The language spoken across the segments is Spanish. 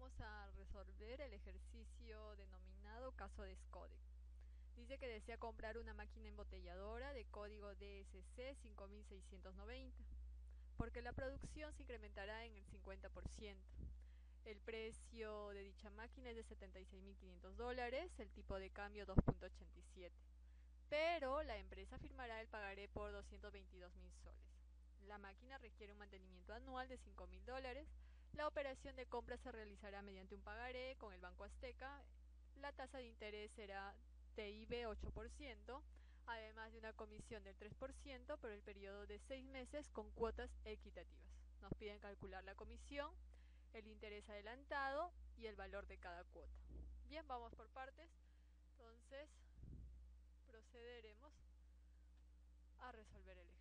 vamos a resolver el ejercicio denominado caso de SCODE. Dice que desea comprar una máquina embotelladora de código DSC 5690, porque la producción se incrementará en el 50%. El precio de dicha máquina es de $76.500, el tipo de cambio 2.87. Pero la empresa firmará el pagaré por 222.000 soles. La máquina requiere un mantenimiento anual de $5.000. La operación de compra se realizará mediante un pagaré con el Banco Azteca. La tasa de interés será TIB 8%, además de una comisión del 3% por el periodo de 6 meses con cuotas equitativas. Nos piden calcular la comisión, el interés adelantado y el valor de cada cuota. Bien, vamos por partes. Entonces, procederemos a resolver el ejercicio.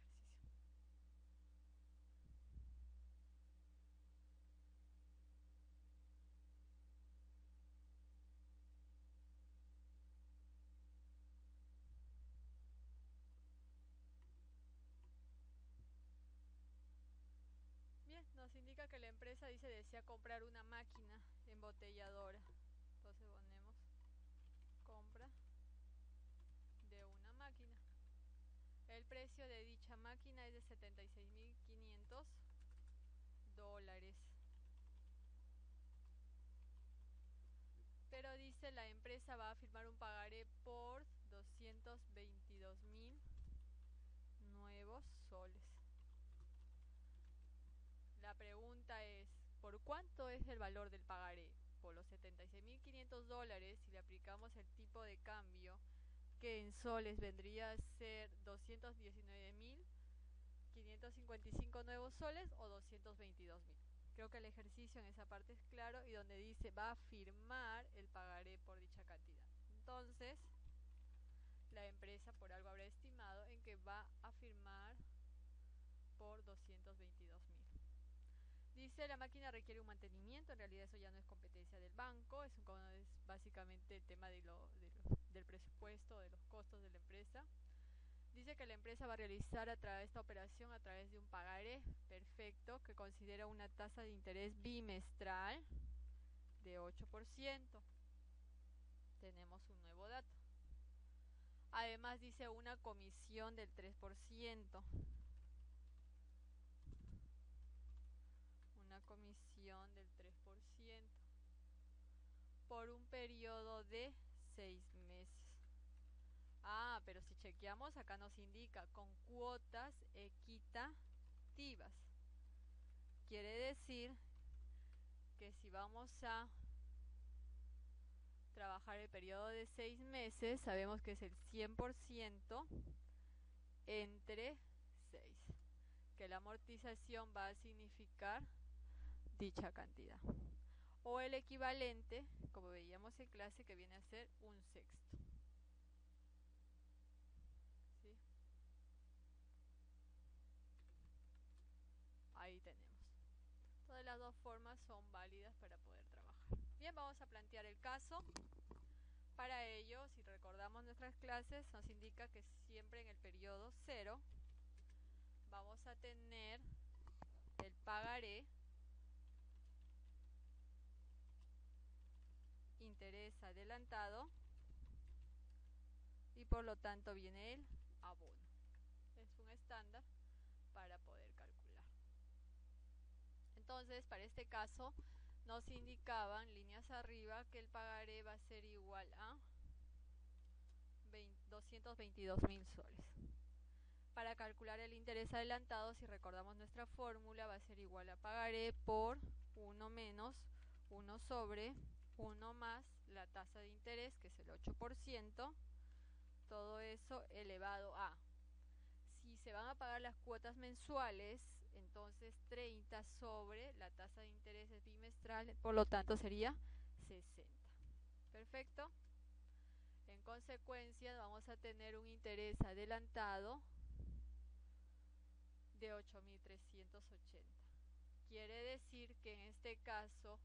Bien, nos indica que la empresa dice desea comprar una máquina embotelladora. Entonces ponemos compra de una máquina. El precio de dicha máquina es de $76.500. Pero dice la empresa va a firmar un pagaré por 222.000 nuevos soles. La pregunta es, ¿por cuánto es el valor del pagaré? Por los $76.500, si le aplicamos el tipo de cambio, que en soles vendría a ser 219.555 nuevos soles o 222.000. Creo que el ejercicio en esa parte es claro y donde dice va a firmar el pagaré por dicha cantidad. Entonces, la empresa por algo habrá estimado en que va a firmar por 222.000. Dice la máquina requiere un mantenimiento, en realidad eso ya no es competencia del banco, es básicamente el tema del presupuesto, de los costos de la empresa. Dice que la empresa va a realizar esta operación a través de un pagaré perfecto que considera una tasa de interés bimestral de 8%. Tenemos un nuevo dato. Además dice una comisión del 3%. Una comisión del 3% por un periodo de 6 meses. Pero si chequeamos acá nos indica con cuotas equitativas. Quiere decir que si vamos a trabajar el periodo de 6 meses, sabemos que es el 100% entre 6, que la amortización va a significar dicha cantidad, o el equivalente, como veíamos en clase, que viene a ser un sexto. ¿Sí? Ahí tenemos. Todas las dos formas son válidas para poder trabajar. Bien, vamos a plantear el caso. Para ello, si recordamos nuestras clases, nos indica que siempre en el periodo 0 vamos a tener el pagaré, interés adelantado y por lo tanto viene el abono. Es un estándar para poder calcular. Entonces, para este caso, nos indicaban líneas arriba que el pagaré va a ser igual a 222.000 soles. Para calcular el interés adelantado, si recordamos nuestra fórmula, va a ser igual a pagaré por 1 menos 1 sobre 1 más la tasa de interés, que es el 8%, todo eso elevado a. Si se van a pagar las cuotas mensuales, entonces 30 sobre la tasa de interés es bimestral, por lo tanto sería 60. Perfecto. En consecuencia vamos a tener un interés adelantado de 8.380. Quiere decir que en este caso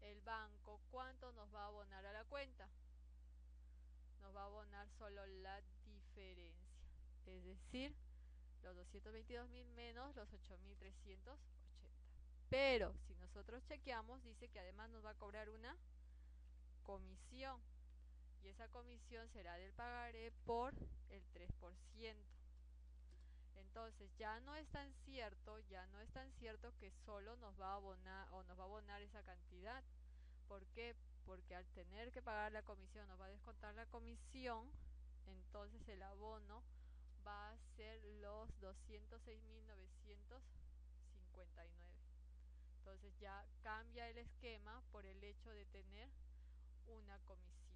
el banco, ¿cuánto nos va a abonar a la cuenta? Nos va a abonar solo la diferencia, es decir, los 222.000 menos los 8.380. Pero si nosotros nosotros chequeamos, dice que además nos va a cobrar una comisión. Y esa comisión será del pagaré por el 3%. Entonces ya no es tan cierto, que solo nos va a abonar o nos va a abonar esa cantidad. ¿Por qué? Porque al tener que pagar la comisión, nos va a descontar la comisión, entonces el abono va a ser los 206.959. Entonces ya cambia el esquema por el hecho de tener una comisión.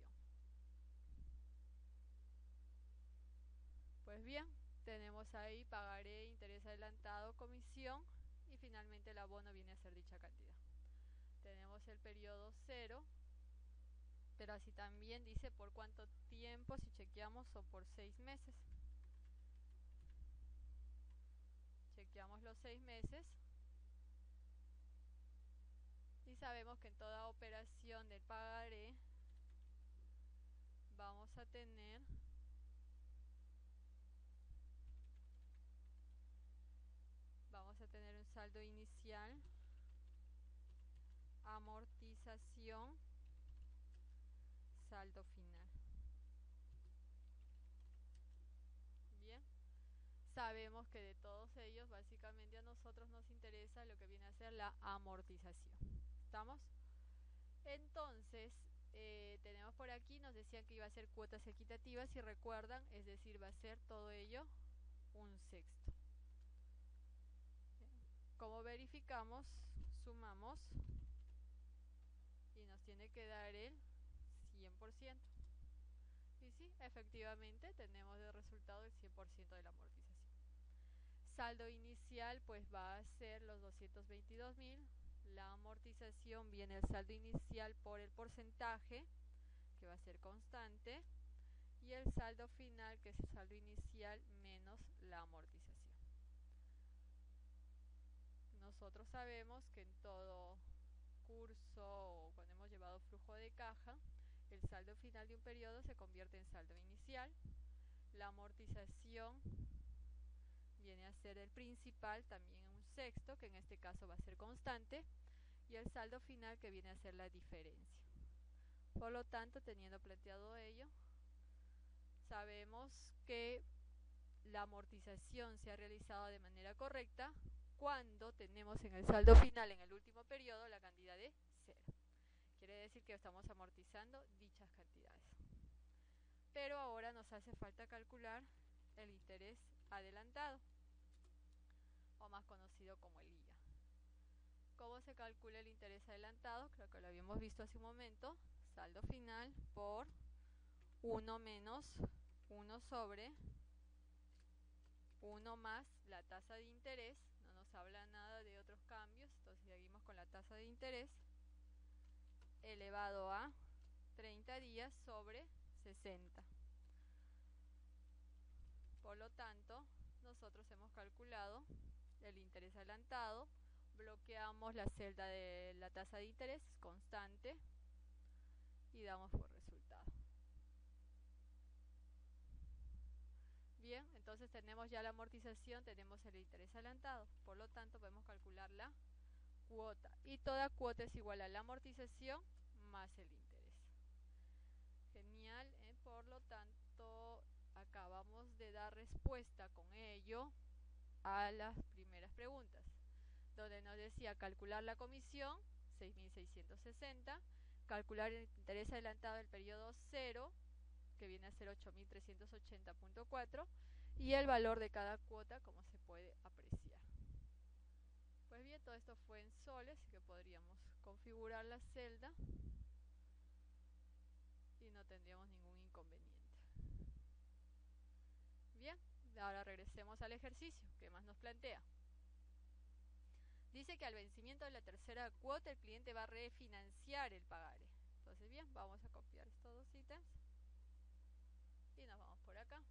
Pues bien, tenemos ahí pagaré, interés adelantado, comisión y finalmente el abono viene a ser dicha cantidad. Tenemos el periodo 0, pero así también dice por cuánto tiempo, si chequeamos son por 6 meses. Chequeamos los 6 meses y sabemos que en toda operación del pagaré vamos a tener un saldo inicial, amortización, saldo final. Bien, sabemos que de todos ellos básicamente a nosotros nos interesa lo que viene a ser la amortización. ¿Estamos? Entonces tenemos por aquí, nos decían que iba a ser cuotas equitativas, si recuerdan, es decir, va a ser todo ello un sexto. Como verificamos, sumamos y nos tiene que dar el 100%. Y sí, efectivamente tenemos de resultado el 100% de la amortización. Saldo inicial pues va a ser los 222.000. La amortización viene el saldo inicial por el porcentaje, que va a ser constante, y el saldo final, que es el saldo inicial menos la amortización. Nosotros sabemos que en todo curso o cuando hemos llevado flujo de caja, el saldo final de un periodo se convierte en saldo inicial. La amortización viene a ser el principal, también un sexto, que en este caso va a ser constante, y el saldo final, que viene a ser la diferencia. Por lo tanto, teniendo planteado ello, sabemos que la amortización se ha realizado de manera correcta cuando tenemos en el saldo final, en el último periodo, la cantidad de 0. Quiere decir que estamos amortizando dichas cantidades. Pero ahora nos hace falta calcular el interés adelantado, o más conocido como el IA. ¿Cómo se calcula el interés adelantado? Creo que lo habíamos visto hace un momento. Saldo final por 1 menos 1 sobre 1 más la tasa de interés. No nos habla nada de otros cambios, entonces seguimos con la tasa de interés elevado a 30 días sobre 60. Por lo tanto, nosotros hemos calculado el interés adelantado, bloqueamos la celda de la tasa de interés constante y damos por resultado. Bien, entonces tenemos ya la amortización, tenemos el interés adelantado, por lo tanto podemos calcular la cuota, y toda cuota es igual a la amortización más el interés. Genial, por lo tanto acabamos de dar respuesta con ello a las primeras preguntas, donde nos decía calcular la comisión, 6.660, calcular el interés adelantado del periodo 0, que viene a ser 8.380.4, y el valor de cada cuota, como se puede apreciar. Pues bien, todo esto fue en soles, así que podríamos configurar la celda y no tendríamos ningún inconveniente. Bien, ahora regresemos al ejercicio. ¿Qué más nos plantea? Dice que al vencimiento de la tercera cuota el cliente va a refinanciar el pagaré. Entonces bien, vamos a copiar estos dos ítems y nos vamos por acá.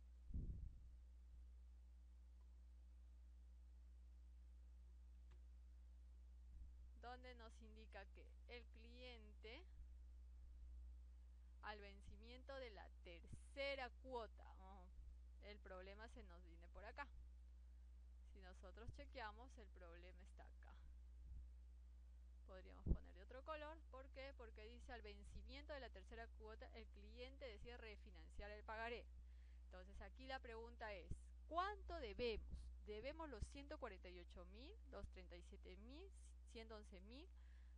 Donde nos indica que el cliente al vencimiento de la tercera cuota, el problema se nos viene por acá. Si nosotros chequeamos, el problema está acá. Podríamos dice al vencimiento de la tercera cuota el cliente decide refinanciar el pagaré. Entonces aquí la pregunta es, ¿cuánto debemos? ¿Debemos los 148.000, los 37.000, 111.000,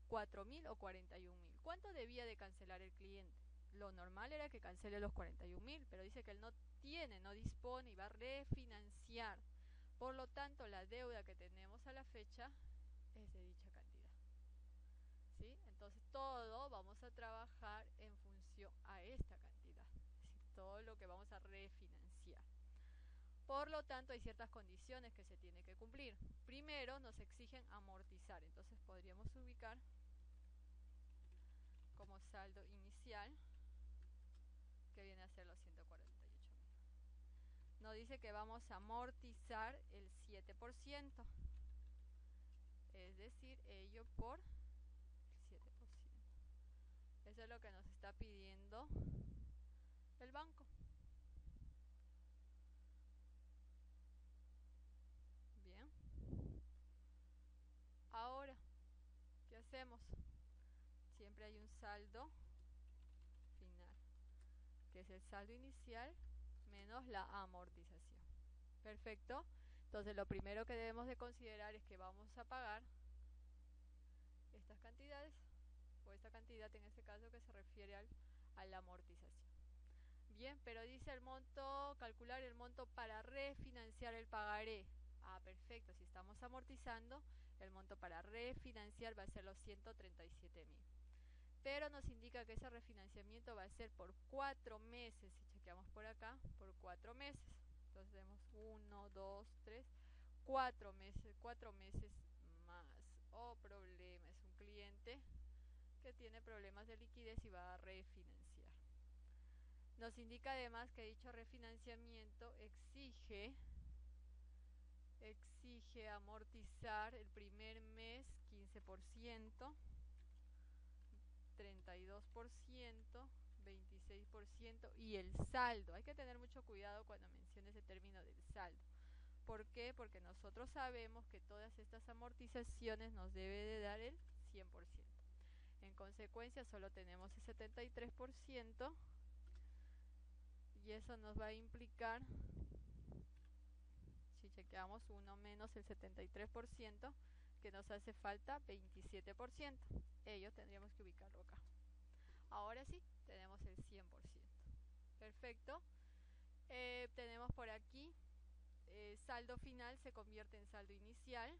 4.000 o 41.000? ¿Cuánto debía de cancelar el cliente? Lo normal era que cancele los 41.000, pero dice que él no tiene, no dispone y va a refinanciar. Por lo tanto, la deuda que tenemos a la fecha es de dicha cantidad. ¿Sí? Entonces todo vamos a trabajar en función a esta cantidad. Es decir, todo lo que vamos a refinanciar. Por lo tanto, hay ciertas condiciones que se tienen que cumplir. Primero, nos exigen amortizar. Entonces podríamos ubicar como saldo inicial, que viene a ser los 148.000. Nos dice que vamos a amortizar el 7%. Es decir, ello por el 7%. Eso es lo que nos está pidiendo el banco. Bien. Ahora, ¿qué hacemos? Siempre hay un saldo final, que es el saldo inicial menos la amortización. Perfecto. Entonces lo primero que debemos de considerar es que vamos a pagar estas cantidades, o esta cantidad en este caso que se refiere a la amortización. Bien, pero dice el monto, calcular el monto para refinanciar el pagaré. Ah, perfecto, si estamos amortizando, el monto para refinanciar va a ser los 137.000. Pero nos indica que ese refinanciamiento va a ser por 4 meses. Si chequeamos por acá, por 4 meses. Entonces tenemos 1, 2, 3, 4 meses, 4 meses más. Oh, problema, es un cliente que tiene problemas de liquidez y va a refinanciar. Nos indica además que dicho refinanciamiento exige amortizar el primer mes 15%, 32%, 26% y el saldo. Hay que tener mucho cuidado cuando mencione ese término del saldo. ¿Por qué? Porque nosotros sabemos que todas estas amortizaciones nos debe de dar el 100%. En consecuencia solo tenemos el 73% y eso nos va a implicar, si chequeamos 1 menos el 73%, que nos hace falta 27%. Ello tendríamos que ubicarlo acá. Ahora sí, tenemos el 100%. Perfecto. Tenemos por aquí, saldo final se convierte en saldo inicial.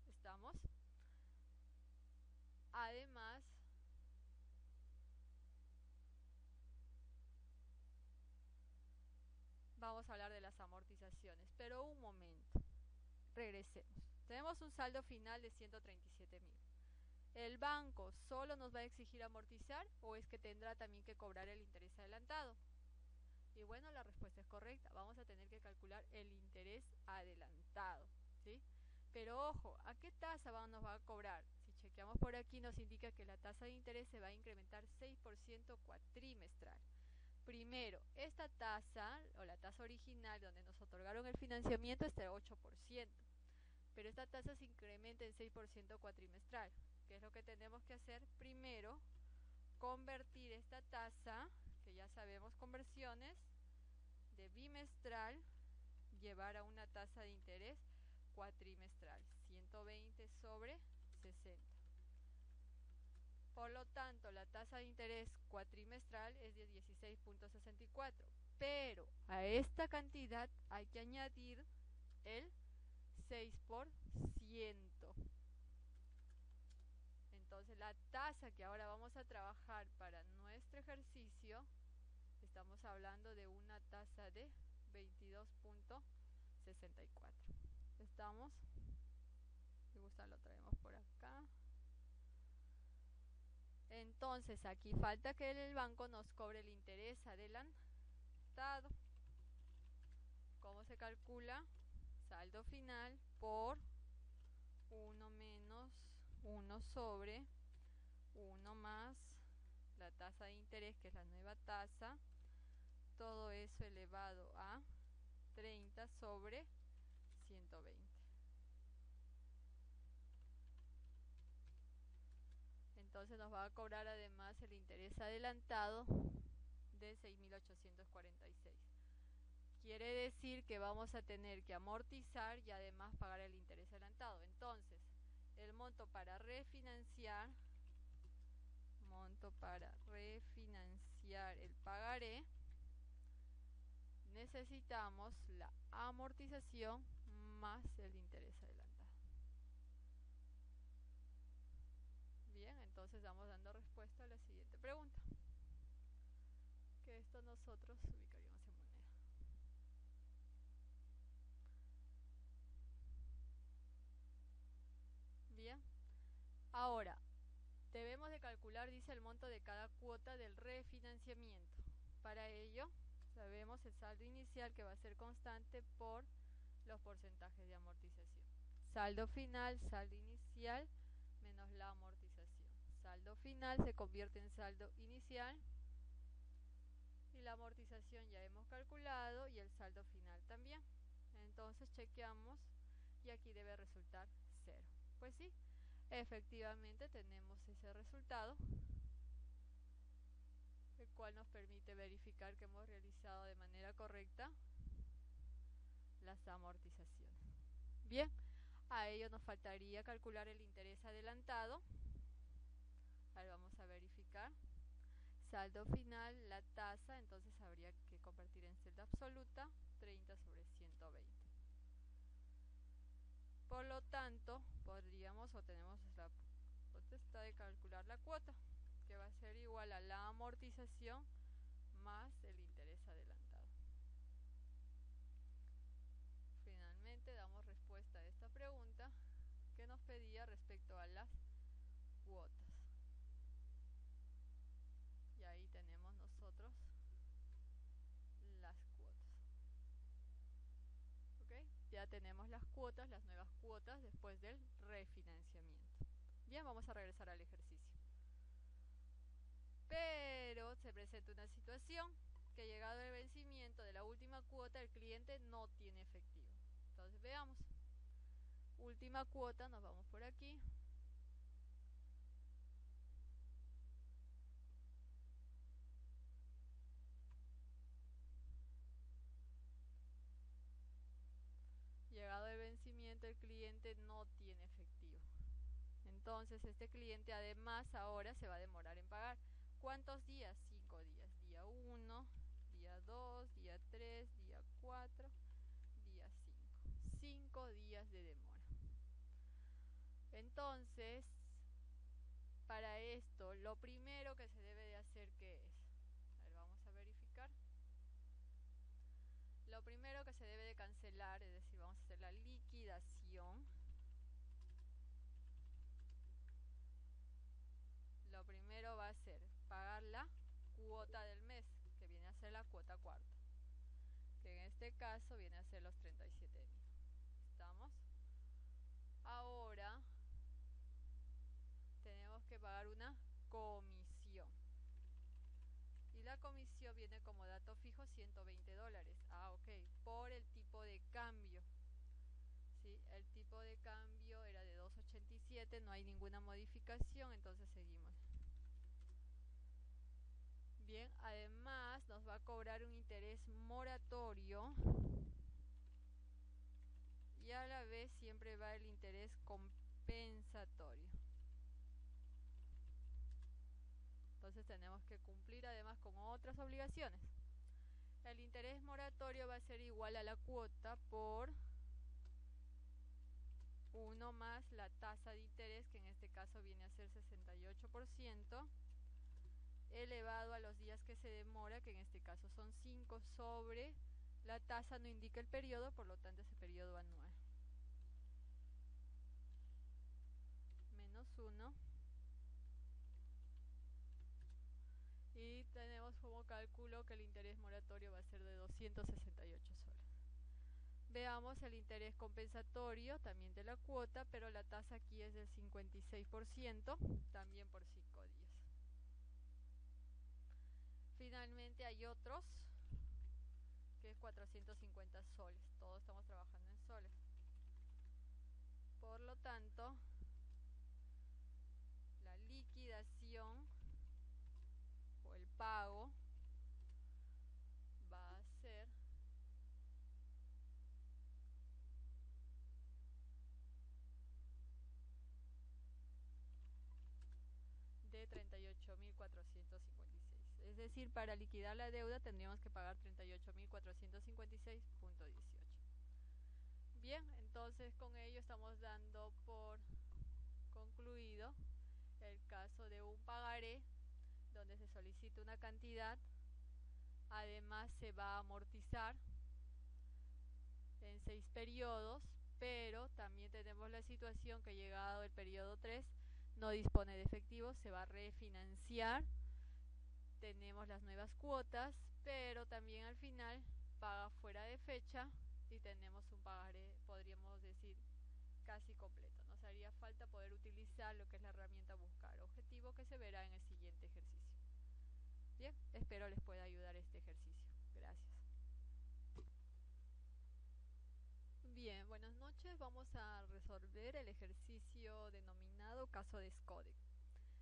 ¿Estamos? Además, vamos a hablar de las amortizaciones, pero un momento. Regresemos. Tenemos un saldo final de 137.000. ¿El banco solo nos va a exigir amortizar o es que tendrá también que cobrar el interés adelantado? Y bueno, la respuesta es correcta. Vamos a tener que calcular el interés adelantado, ¿sí? Pero ojo, ¿a qué tasa nos va a cobrar? Si chequeamos por aquí nos indica que la tasa de interés se va a incrementar 6% cuatrimestral. Primero, esta tasa o la tasa original donde nos otorgaron el financiamiento es de 8%, pero esta tasa se incrementa en 6% cuatrimestral. ¿Qué es lo que tenemos que hacer? Primero, convertir esta tasa, que ya sabemos conversiones, de bimestral, llevar a una tasa de interés cuatrimestral, 120 sobre 60. Por lo tanto, la tasa de interés cuatrimestral es de 16.64, pero a esta cantidad hay que añadir el 6%. Entonces, la tasa que ahora vamos a trabajar para nuestro ejercicio, estamos hablando de una tasa de 22.64. ¿Estamos? Si gusta lo traemos por acá. Entonces aquí falta que el banco nos cobre el interés adelantado. ¿Cómo se calcula? Saldo final por 1 menos 1 sobre 1 más la tasa de interés, que es la nueva tasa, todo eso elevado a 30 sobre 120. Entonces Entonces nos va a cobrar además el interés adelantado de 6.846. Quiere decir que vamos a tener que amortizar y además pagar el interés adelantado. Entonces, el monto para refinanciar el pagaré, necesitamos la amortización más el interés adelantado. Bien, entonces vamos dando respuesta a la siguiente pregunta, que esto nosotros ubicaríamos en moneda. Bien, ahora debemos de calcular, dice, el monto de cada cuota del refinanciamiento. Para ello, sabemos el saldo inicial, que va a ser constante por los porcentajes de amortización. Saldo final, saldo inicial, menos la amortización. Saldo final se convierte en saldo inicial y la amortización ya hemos calculado y el saldo final también. Entonces chequeamos y aquí debe resultar 0. Pues sí, efectivamente tenemos ese resultado, el cual nos permite verificar que hemos realizado de manera correcta las amortizaciones. Bien, a ello nos faltaría calcular el interés adelantado. Ahora vamos a verificar. Saldo final, la tasa, entonces habría que convertir en celda absoluta, 30 sobre 120. Por lo tanto, podríamos o tenemos la potestad de calcular la cuota, que va a ser igual a la amortización más el interés adelantado. Finalmente damos respuesta a esta pregunta que nos pedía respecto a las cuotas. Y ahí tenemos nosotros las cuotas. ¿Ok? Ya tenemos las cuotas, las nuevas cuotas después del refinanciamiento. Bien, vamos a regresar al ejercicio. Pero se presenta una situación que, llegado el vencimiento de la última cuota, el cliente no tiene efectivo. Entonces veamos. Última cuota, nos vamos por aquí. Llegado el vencimiento, el cliente no tiene efectivo. Entonces este cliente además ahora se va a demorar en pagar. ¿Cuántos días? 5 días. Día 1, día 2, día 3, día 4, día 5. 5 días de demora. Entonces, para esto, lo primero que se debe de hacer, ¿qué es? A ver, vamos a verificar. Lo primero que se debe de cancelar, es decir, vamos a hacer la liquidación. Lo primero va a ser pagar la cuota del mes, que viene a ser la cuota cuarta, que en este caso viene a ser los 37.000. ¿Estamos? Ahora tenemos que pagar una comisión. Y la comisión viene como dato fijo $120. Ah, ok, por el tipo de cambio. ¿Sí? El tipo de cambio era de 2.87, no hay ninguna modificación, entonces seguimos. Bien, además nos va a cobrar un interés moratorio y a la vez siempre va el interés compensatorio. Entonces tenemos que cumplir además con otras obligaciones. El interés moratorio va a ser igual a la cuota por 1 más la tasa de interés, que en este caso viene a ser 68%, elevado a los días que se demora, que en este caso son 5, sobre la tasa no indica el periodo, por lo tanto es el periodo anual. Menos 1. Y tenemos como cálculo que el interés moratorio va a ser de 268 soles. Veamos el interés compensatorio también de la cuota, pero la tasa aquí es del 56%, también por 5 días. Finalmente hay otros, que es 450 soles. Todos estamos trabajando en soles. Por lo tanto, la liquidación de 38.456. Es decir, para liquidar la deuda tendríamos que pagar 38.456.18. Bien, entonces con ello estamos dando por concluido el caso de un pagaré donde se solicita una cantidad, además se va a amortizar en 6 periodos, pero también tenemos la situación que llegado el periodo 3 no dispone de efectivo, se va a refinanciar, tenemos las nuevas cuotas, pero también al final paga fuera de fecha y tenemos un pagaré, podríamos decir, casi completo. Nos haría falta poder utilizar lo que es la herramienta buscar objetivo, que se verá en el siguiente ejercicio. Bien, espero les pueda ayudar este ejercicio. Gracias. Bien, buenas noches. Vamos a resolver el ejercicio denominado caso de SCODEC.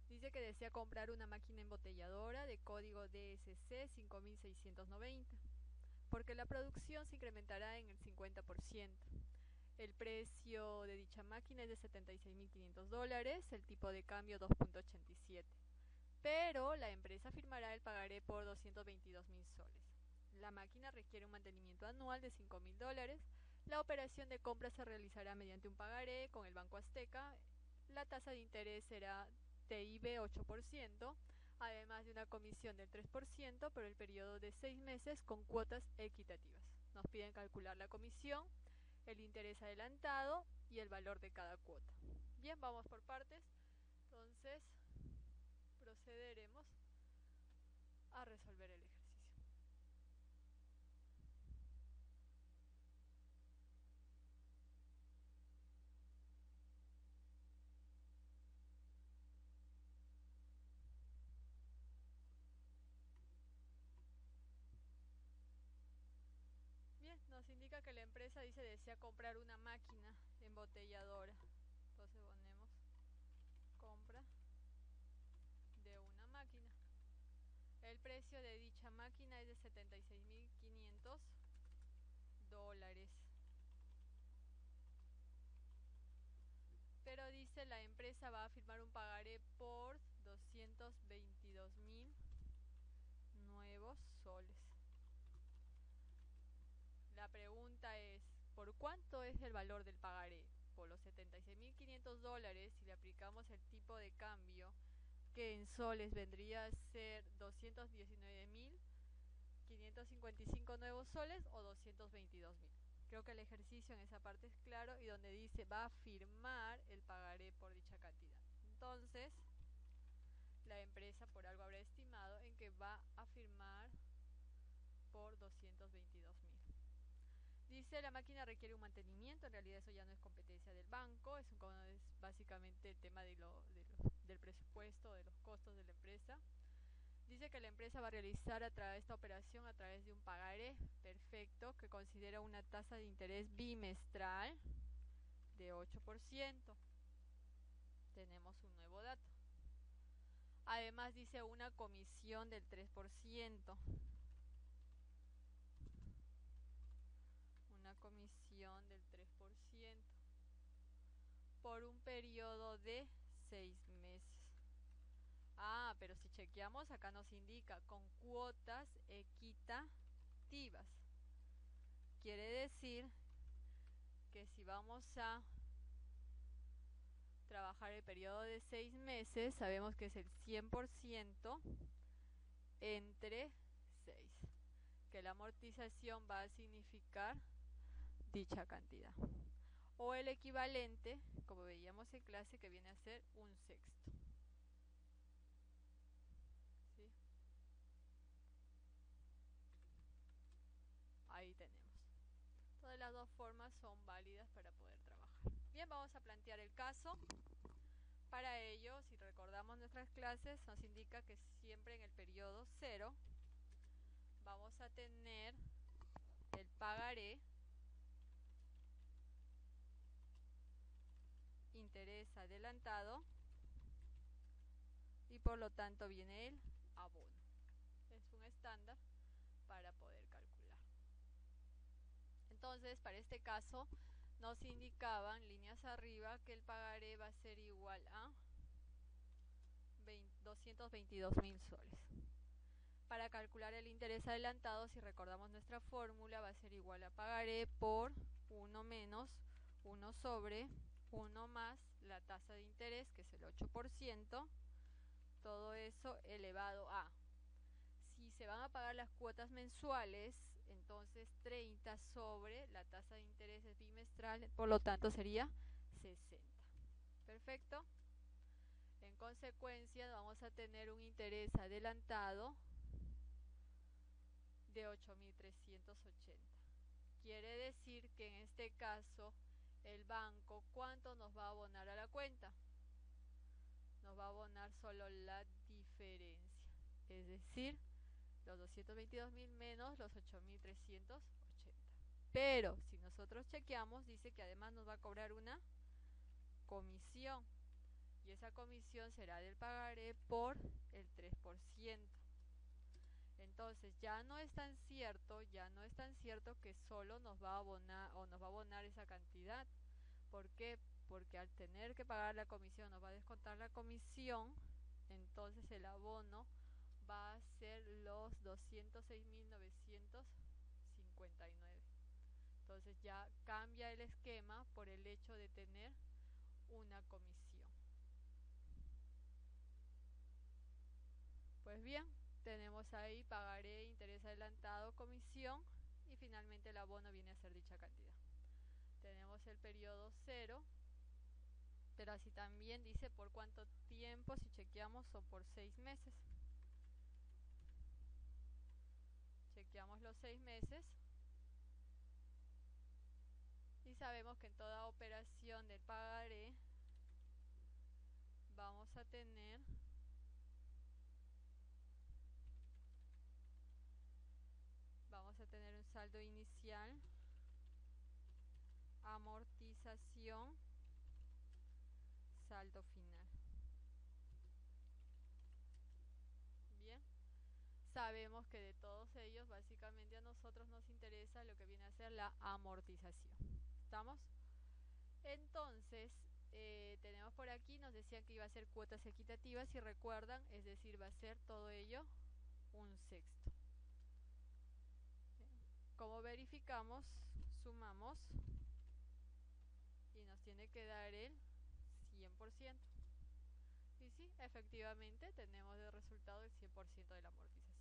Dice que desea comprar una máquina embotelladora de código DSC 5690, porque la producción se incrementará en el 50%. El precio de dicha máquina es de $76.500, el tipo de cambio 2.87. Pero la empresa firmará el pagaré por 222.000 soles. La máquina requiere un mantenimiento anual de $5.000. La operación de compra se realizará mediante un pagaré con el Banco Azteca. La tasa de interés será TIB 8%, además de una comisión del 3% por el periodo de 6 meses con cuotas equitativas. Nos piden calcular la comisión, el interés adelantado y el valor de cada cuota. Bien, vamos por partes. Entonces, procederemos a resolver el ejercicio. Bien, nos indica que la empresa dice desea comprar una máquina embotelladora. Entonces ponemos compra de una máquina. El precio de dicha máquina es de $76.500. Pero dice la empresa va a firmar un pagaré por 222.000 nuevos soles. La pregunta es, ¿por cuánto es el valor del pagaré? Por los $76.500, si le aplicamos el tipo de cambio, que en soles vendría a ser 219.555 nuevos soles o 222.000. Creo que el ejercicio en esa parte es claro y donde dice va a firmar el pagaré por dicha cantidad. Entonces, la empresa por algo habrá estimado en que va a firmar por 222.000. Dice la máquina requiere un mantenimiento, en realidad eso ya no es competencia del banco, es básicamente el tema del presupuesto, de los costos de la empresa. Dice que la empresa va a realizar esta operación a través de un pagaré perfecto que considera una tasa de interés bimestral de 8%. Tenemos un nuevo dato. Además dice una comisión del 3%. Una comisión del 3% por un periodo de 6 meses. Ah, pero si chequeamos acá nos indica con cuotas equitativas. Quiere decir que si vamos a trabajar el periodo de 6 meses, sabemos que es el 100% entre 6, que la amortización va a significar dicha cantidad. O el equivalente, como veíamos en clase, que viene a ser un sexto. ¿Sí? Ahí tenemos. Todas las dos formas son válidas para poder trabajar. Bien, vamos a plantear el caso. Para ello, si recordamos nuestras clases, nos indica que siempre en el periodo 0 vamos a tener el pagaré, interés adelantado y por lo tanto viene el abono. Es un estándar para poder calcular. Entonces, para este caso, nos indicaban líneas arriba que el pagaré va a ser igual a 222.000 soles. Para calcular el interés adelantado, si recordamos nuestra fórmula, va a ser igual a pagaré por 1 menos 1 sobre 1 más la tasa de interés, que es el 8%, todo eso elevado a. Si se van a pagar las cuotas mensuales, entonces 30 sobre la tasa de interés es bimestral, por lo tanto sería 60. Perfecto. En consecuencia, vamos a tener un interés adelantado de 8.380. Quiere decir que en este caso el banco, ¿cuánto nos va a abonar a la cuenta? Nos va a abonar solo la diferencia, es decir, los 222.000 menos los 8.380. Pero si nosotros chequeamos, dice que además nos va a cobrar una comisión, y esa comisión será del pagaré por el 3%. Entonces ya no es tan cierto que solo nos va a abonar o nos va a abonar esa cantidad. ¿Por qué? Porque al tener que pagar la comisión, nos va a descontar la comisión, entonces el abono va a ser los 206.959. Entonces ya cambia el esquema por el hecho de tener una comisión. Pues bien, tenemos ahí pagaré, interés adelantado, comisión, y finalmente el abono viene a ser dicha cantidad. Tenemos el periodo 0, pero así también dice por cuánto tiempo. Si chequeamos, son por 6 meses. Chequeamos los 6 meses y sabemos que en toda operación del pagaré vamos a tener un saldo inicial, amortización, saldo final. Bien, sabemos que de todos ellos básicamente a nosotros nos interesa lo que viene a ser la amortización. ¿Estamos? Entonces tenemos por aquí, nos decían que iba a ser cuotas equitativas, si recuerdan, es decir, va a ser todo ello un sexto. Como verificamos, sumamos y nos tiene que dar el 100%. Y sí, efectivamente tenemos de resultado el 100% de la amortización.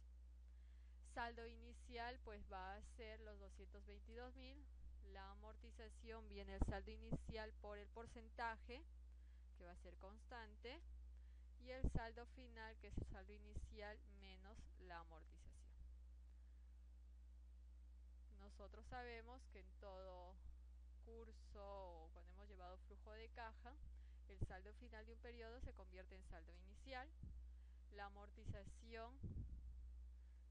Saldo inicial pues va a ser los 222.000. La amortización viene el saldo inicial por el porcentaje, que va a ser constante, y el saldo final, que es el saldo inicial menos la amortización. Nosotros sabemos que en todo curso o cuando hemos llevado flujo de caja, el saldo final de un periodo se convierte en saldo inicial. La amortización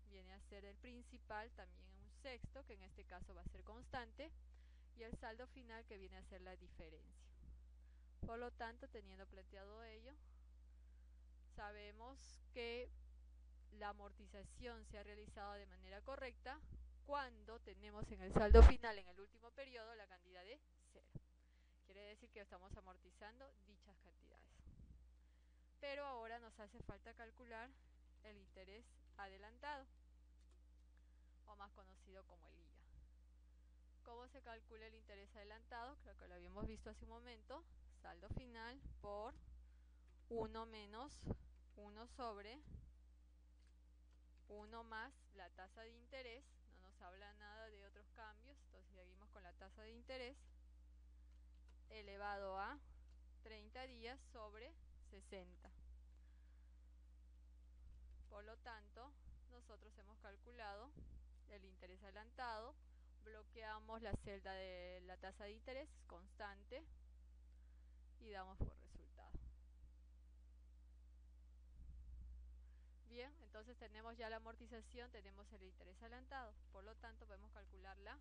viene a ser el principal, también un sexto, que en este caso va a ser constante, y el saldo final, que viene a ser la diferencia. Por lo tanto, teniendo planteado ello, sabemos que la amortización se ha realizado de manera correcta cuando tenemos en el saldo final, en el último periodo, la cantidad de 0. Quiere decir que estamos amortizando dichas cantidades. Pero ahora nos hace falta calcular el interés adelantado, o más conocido como el IA. ¿Cómo se calcula el interés adelantado? Creo que lo habíamos visto hace un momento. Saldo final por 1 menos 1 sobre 1 más la tasa de interés. No nos habla nada de otros cambios, entonces seguimos con la tasa de interés elevado a 30 días sobre 60. Por lo tanto, nosotros hemos calculado el interés adelantado, bloqueamos la celda de la tasa de interés constante y damos por resultado. Bien, entonces tenemos ya la amortización, tenemos el interés adelantado, por lo tanto podemos calcular la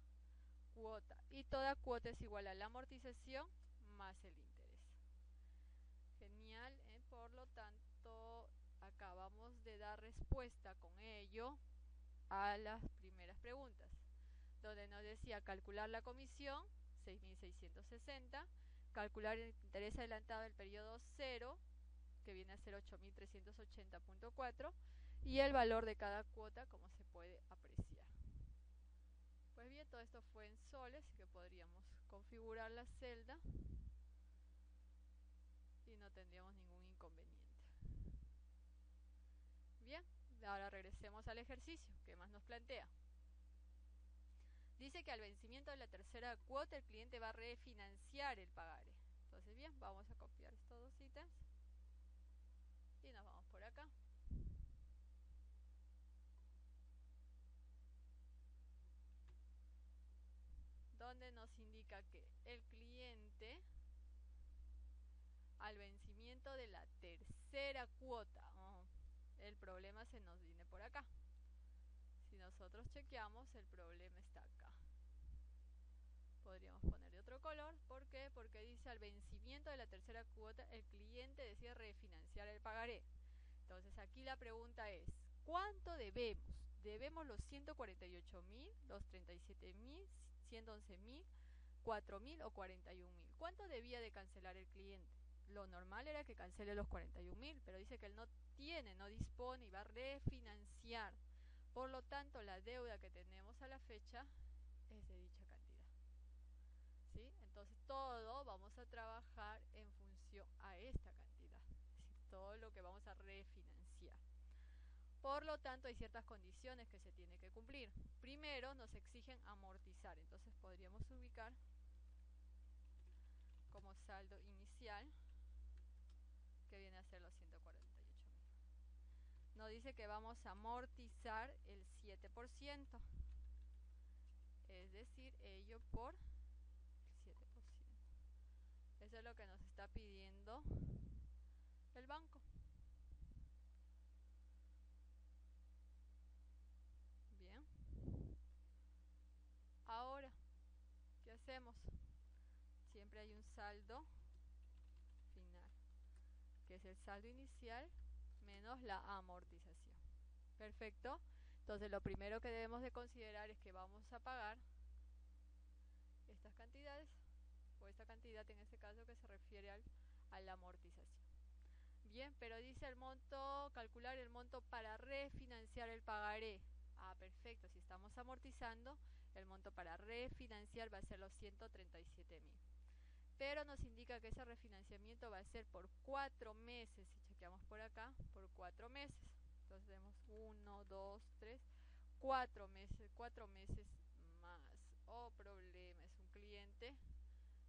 cuota, y toda cuota es igual a la amortización más el interés. Genial, por lo tanto acabamos de dar respuesta con ello a las primeras preguntas, donde nos decía calcular la comisión, 6.660, calcular el interés adelantado del periodo 0, que viene a ser 8.380.4, y el valor de cada cuota, como se puede apreciar. Pues bien, todo esto fue en soles, así que podríamos configurar la celda y no tendríamos ningún inconveniente. Bien, ahora regresemos al ejercicio. ¿Qué más nos plantea? Dice que al vencimiento de la tercera cuota el cliente va a refinanciar el pagaré. Entonces bien, vamos a copiar estos dos ítems y nos vamos por acá. Donde nos indica que el cliente al vencimiento de la tercera cuota, el problema se nos viene por acá. Si nosotros chequeamos, el problema está acá. Podríamos poner de otro color. ¿Por qué? Porque dice al vencimiento de la tercera cuota el cliente decide refinanciar el pagaré. Entonces aquí la pregunta es, ¿cuánto debemos? ¿Debemos los 148.000, los 37.000, 111.000, 4.000 o 41.000? ¿Cuánto debía de cancelar el cliente? Lo normal era que cancele los 41.000, pero dice que él no tiene, no dispone y va a refinanciar. Por lo tanto, la deuda que tenemos a la fecha es de dicha cantidad. ¿Sí? Entonces todo vamos a trabajar en función a esta cantidad. Es decir, todo lo que vamos a refinanciar. Por lo tanto, hay ciertas condiciones que se tienen que cumplir. Primero, nos exigen amortizar. Entonces podríamos ubicar como saldo inicial, que viene a ser los 148.000. Nos dice que vamos a amortizar el 7%. Es decir, ello por el 7%. Eso es lo que nos está pidiendo el banco. Bien. Ahora, ¿qué hacemos? Siempre hay un saldo final, que es el saldo inicial menos la amortización. Perfecto. Entonces lo primero que debemos de considerar es que vamos a pagar estas cantidades, o esta cantidad en este caso que se refiere a la amortización. Bien, pero dice el monto, calcular el monto para refinanciar el pagaré. Ah, perfecto, si estamos amortizando, el monto para refinanciar va a ser los 137.000. Pero nos indica que ese refinanciamiento va a ser por 4 meses. Si chequeamos por acá, por 4 meses. Entonces tenemos 1, 2, 3, 4 meses, 4 meses más. Oh, problema, es un cliente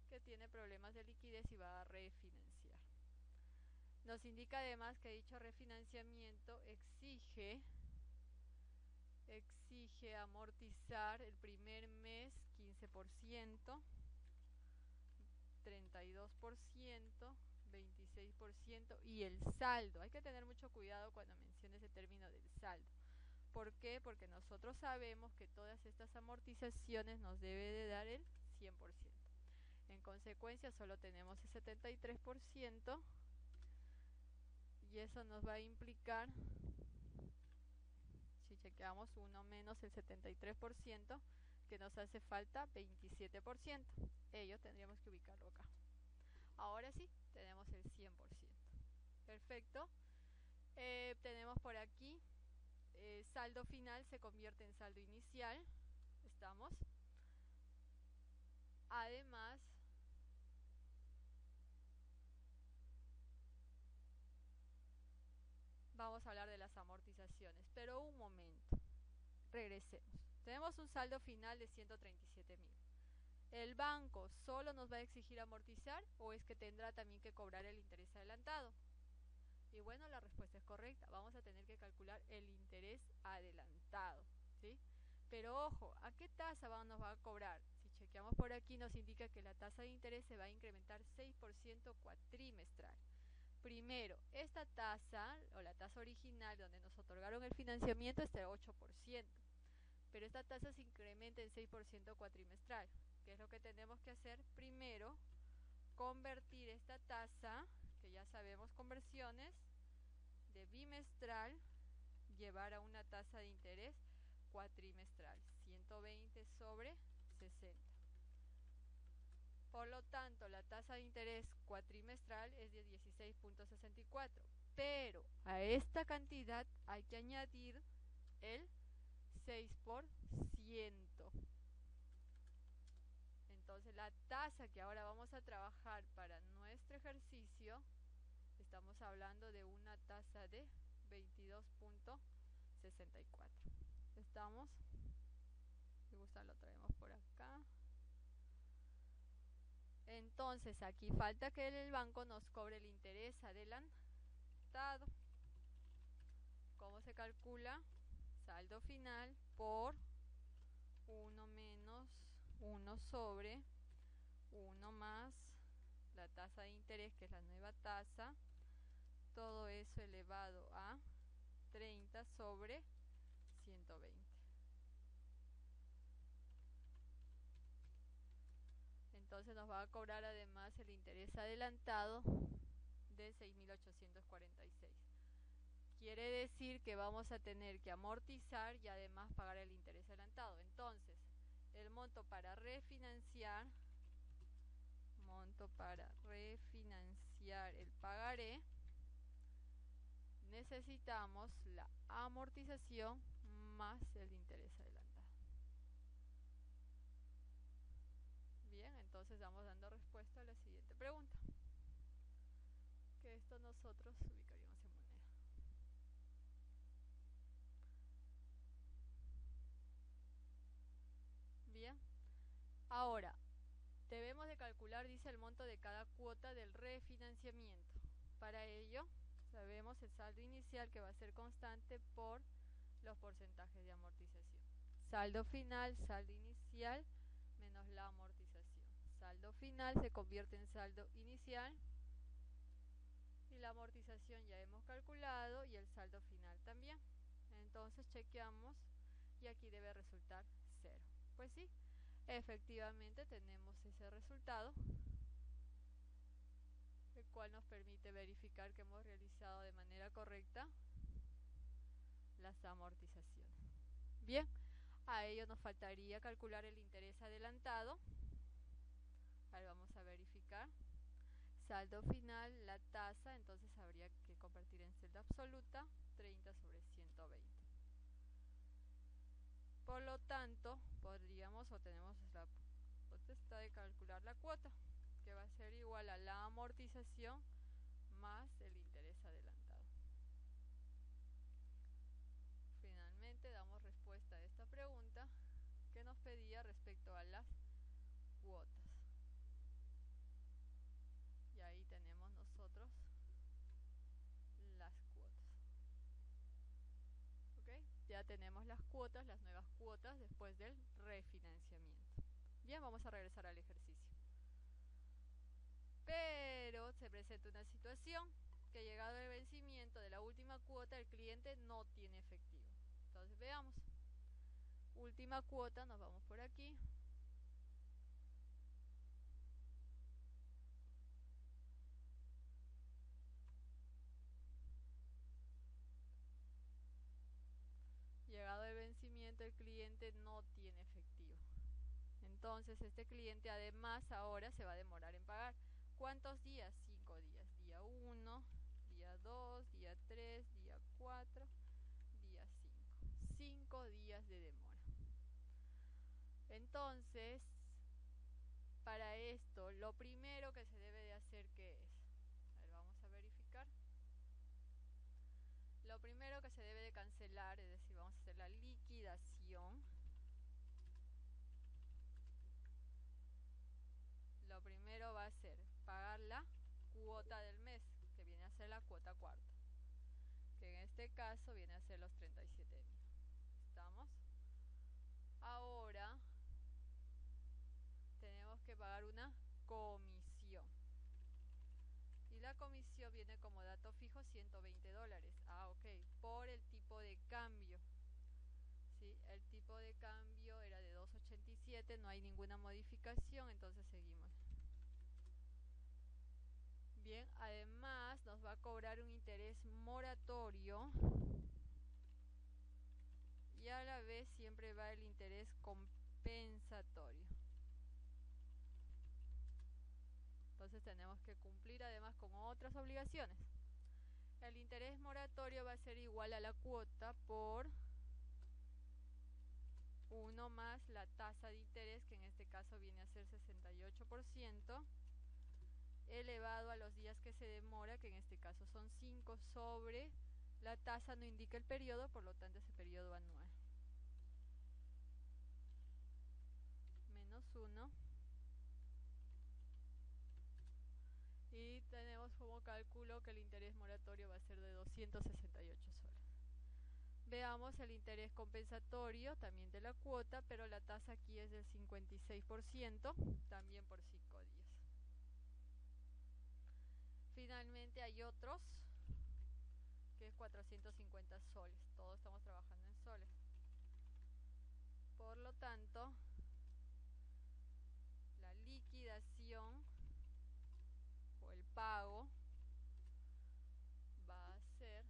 que tiene problemas de liquidez y va a refinanciar. Nos indica además que dicho refinanciamiento exige amortizar el primer mes 15%, 32%, 26% y el saldo. Hay que tener mucho cuidado cuando mencione ese término del saldo. ¿Por qué? Porque nosotros sabemos que todas estas amortizaciones nos debe de dar el 100%. En consecuencia solo tenemos el 73% y eso nos va a implicar, si chequeamos 1 menos el 73%, que nos hace falta 27%. Ello tendríamos que ubicarlo acá. Ahora sí, tenemos el 100%. Perfecto. Tenemos por aquí, saldo final se convierte en saldo inicial. Estamos. Además, vamos a hablar de las amortizaciones, pero un momento. Regresemos. Tenemos un saldo final de 137.000. ¿El banco solo nos va a exigir amortizar o es que tendrá también que cobrar el interés adelantado? Y bueno, la respuesta es correcta. Vamos a tener que calcular el interés adelantado, ¿sí? Pero ojo, ¿a qué tasa nos va a cobrar? Si chequeamos por aquí nos indica que la tasa de interés se va a incrementar 6% cuatrimestral. Primero, esta tasa o la tasa original donde nos otorgaron el financiamiento es de 8%, pero esta tasa se incrementa en 6% cuatrimestral. ¿Qué es lo que tenemos que hacer? Primero, convertir esta tasa, que ya sabemos conversiones, de bimestral, llevar a una tasa de interés cuatrimestral, 120 sobre 60. Por lo tanto, la tasa de interés cuatrimestral es de 16.64, pero a esta cantidad hay que añadir el 6%. Entonces, la tasa que ahora vamos a trabajar para nuestro ejercicio, estamos hablando de una tasa de 22.64. ¿Estamos? Si gusta lo traemos por acá. Entonces, aquí falta que el banco nos cobre el interés adelantado. ¿Cómo se calcula? Saldo final por 1 menos 1 sobre 1 más la tasa de interés, que es la nueva tasa, todo eso elevado a 30 sobre 120. Entonces nos va a cobrar además el interés adelantado de 6.846. Quiere decir que vamos a tener que amortizar y además pagar el interés adelantado. Entonces, el monto para refinanciar el pagaré, necesitamos la amortización más el interés adelantado. Bien, entonces vamos dando respuesta a la siguiente pregunta, que esto nosotros ubicaríamos en moneda. Bien, ahora debemos de calcular, dice, el monto de cada cuota del refinanciamiento. Para ello, sabemos el saldo inicial, que va a ser constante por los porcentajes de amortización. Saldo final, saldo inicial, menos la amortización. Saldo final se convierte en saldo inicial y la amortización ya hemos calculado y el saldo final también. Entonces chequeamos y aquí debe resultar 0. Pues sí, efectivamente tenemos ese resultado, el cual nos permite verificar que hemos realizado de manera correcta las amortizaciones. Bien, a ello nos faltaría calcular el interés adelantado. Ahí vamos a verificar. Saldo final, la tasa, entonces habría que convertir en celda absoluta, 30 sobre 120. Por lo tanto, podríamos o tenemos la potestad de calcular la cuota, que va a ser igual a la amortización más el interés adelantado. Finalmente damos respuesta a esta pregunta que nos pedía respecto a las cuotas. Y ahí tenemos nosotros las cuotas. ¿Ok? Ya tenemos las cuotas, las nuevas cuotas después del refinanciamiento. Bien, vamos a regresar al ejercicio. Pero se presenta una situación que, llegado el vencimiento de la última cuota, el cliente no tiene efectivo. Entonces veamos. Última cuota, nos vamos por aquí. Llegado el vencimiento, el cliente no tiene efectivo. Entonces este cliente además ahora se va a demorar en pagar. ¿Cuántos días? 5 días. Día 1, día 2, día 3, día 4, día 5. 5 días de demora. Entonces, para esto, lo primero que se debe de hacer, ¿qué es? A ver, vamos a verificar. Lo primero que se debe de cancelar, es decir, vamos a hacer la liquidación. Lo primero va a ser pagar la cuota del mes, que viene a ser la cuota cuarta, que en este caso viene a ser los 37.000. ¿Estamos? Ahora tenemos que pagar una comisión. Y la comisión viene como dato fijo $120. Ah, ok, por el tipo de cambio. ¿Sí? El tipo de cambio era de 2.87, no hay ninguna modificación, entonces seguimos. Bien, además nos va a cobrar un interés moratorio y a la vez siempre va el interés compensatorio. Entonces tenemos que cumplir además con otras obligaciones. El interés moratorio va a ser igual a la cuota por 1 más la tasa de interés, que en este caso viene a ser 68%, elevado a los días que se demora, que en este caso son 5, sobre la tasa no indica el periodo, por lo tanto ese periodo anual. Menos 1. Y tenemos como cálculo que el interés moratorio va a ser de 268 soles. Veamos el interés compensatorio también de la cuota, pero la tasa aquí es del 56%, también por 5 días. Finalmente hay otros, que es 450 soles. Todos estamos trabajando en soles. Por lo tanto, la liquidación o el pago va a ser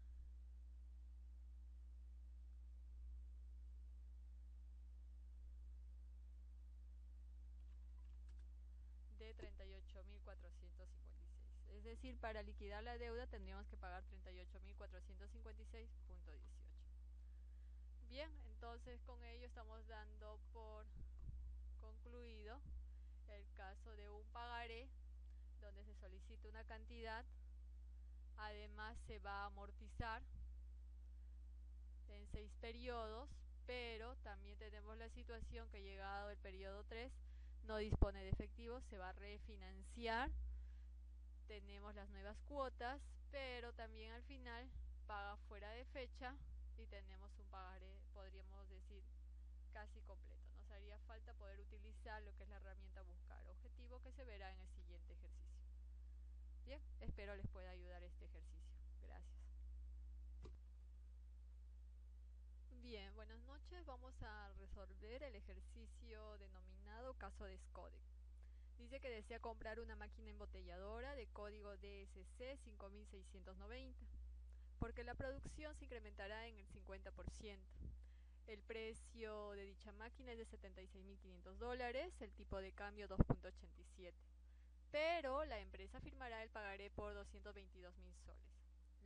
de 38.456. Es decir, para liquidar la deuda tendríamos que pagar 38.456.18. Bien, entonces con ello estamos dando por concluido el caso de un pagaré donde se solicita una cantidad, además se va a amortizar en 6 periodos, pero también tenemos la situación que llegado el periodo 3 no dispone de efectivo, se va a refinanciar, tenemos las nuevas cuotas, pero también al final paga fuera de fecha y tenemos un pagaré, podríamos decir, casi completo. Nos haría falta poder utilizar lo que es la herramienta buscar objetivo, que se verá en el siguiente ejercicio. Bien, espero les pueda ayudar este ejercicio. Gracias. Bien, buenas noches. Vamos a resolver el ejercicio denominado caso de SCODEC. Dice que desea comprar una máquina embotelladora de código DSC 5690, porque la producción se incrementará en el 50%. El precio de dicha máquina es de $76.500, el tipo de cambio 2.87. Pero la empresa firmará el pagaré por 222.000 soles.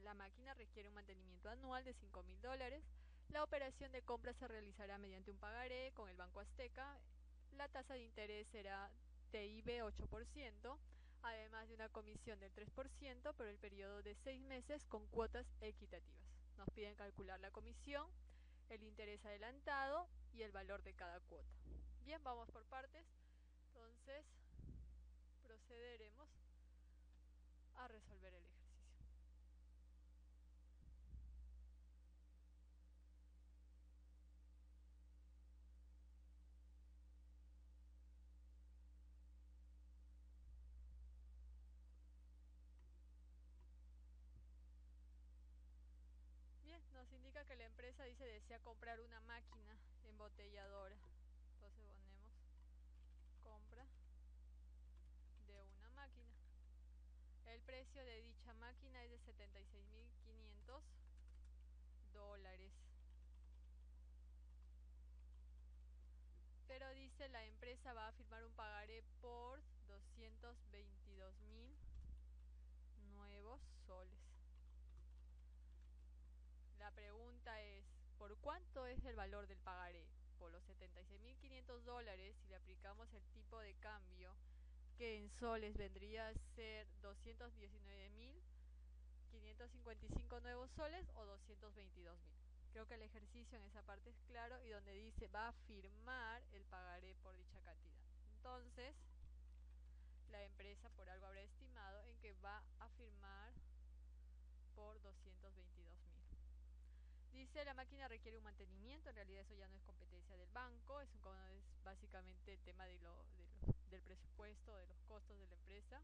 La máquina requiere un mantenimiento anual de $5.000. La operación de compra se realizará mediante un pagaré con el Banco Azteca. La tasa de interés será TIB 8%, además de una comisión del 3% por el periodo de 6 meses con cuotas equitativas. Nos piden calcular la comisión, el interés adelantado y el valor de cada cuota. Bien, vamos por partes. Entonces, procederemos a resolver el ejercicio. Bien, nos indica que la empresa dice desea comprar una máquina embotelladora. Entonces ponemos compra de una máquina. El precio de dicha máquina es de $76.500. Pero dice la empresa va a firmar un pagaré por 222.000 nuevos soles. La pregunta es, ¿por cuánto es el valor del pagaré? Por los $76.500, si le aplicamos el tipo de cambio, que en soles vendría a ser 219.555 nuevos soles o 222.000. Creo que el ejercicio en esa parte es claro, y donde dice va a firmar el pagaré por dicha cantidad. Entonces, la empresa por algo habrá estimado en que va a firmar por 222.000. Dice la máquina requiere un mantenimiento, en realidad eso ya no es competencia del banco, es básicamente el tema del presupuesto, de los costos de la empresa.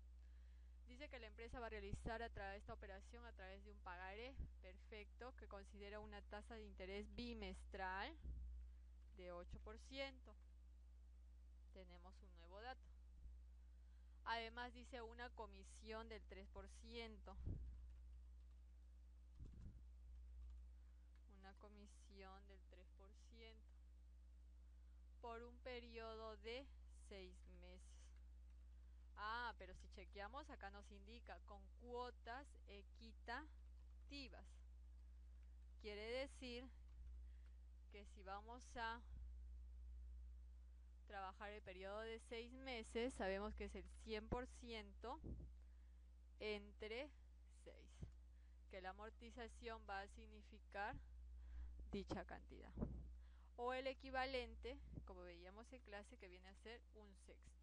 Dice que la empresa va a realizar esta operación a través de un pagaré perfecto, que considera una tasa de interés bimestral de 8%. Tenemos un nuevo dato. Además dice una comisión del 3%. Una comisión del 3% por un periodo de 6 meses. Ah, pero si chequeamos, acá nos indica con cuotas equitativas. Quiere decir que si vamos a trabajar el periodo de 6 meses, sabemos que es el 100% entre 6, que la amortización va a significar dicha cantidad. O el equivalente, como veíamos en clase, que viene a ser un sexto.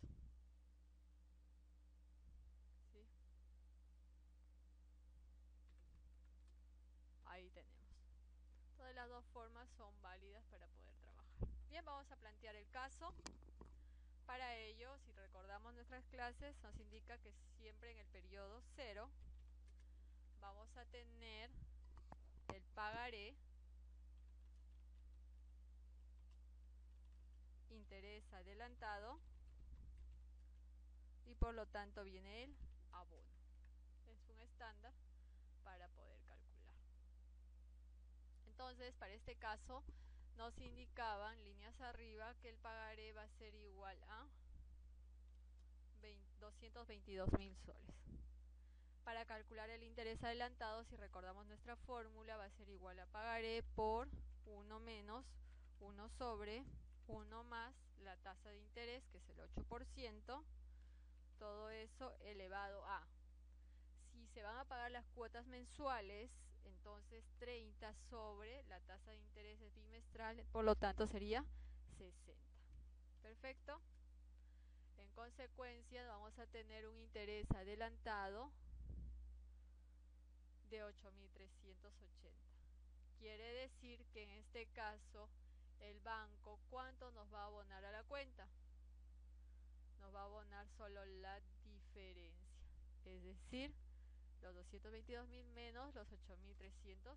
¿Sí? Ahí tenemos. Todas las dos formas son válidas para poder trabajar. Bien, vamos a plantear el caso. Para ello, si recordamos nuestras clases, nos indica que siempre en el periodo 0 vamos a tener el pagaré, interés adelantado y por lo tanto viene el abono. Es un estándar para poder calcular. Entonces, para este caso, nos indicaban líneas arriba que el pagaré va a ser igual a 222.000 soles. Para calcular el interés adelantado, si recordamos nuestra fórmula, va a ser igual a pagaré por 1 menos 1 sobre 1 más la tasa de interés, que es el 8%, todo eso elevado a. Si se van a pagar las cuotas mensuales, entonces 30 sobre la tasa de interés es bimestral, por lo tanto sería 60. Perfecto. En consecuencia, vamos a tener un interés adelantado de 8.380. Quiere decir que en este caso el banco, ¿cuánto nos va a abonar a la cuenta? Nos va a abonar solo la diferencia, es decir, los 222.000 menos los 8.380.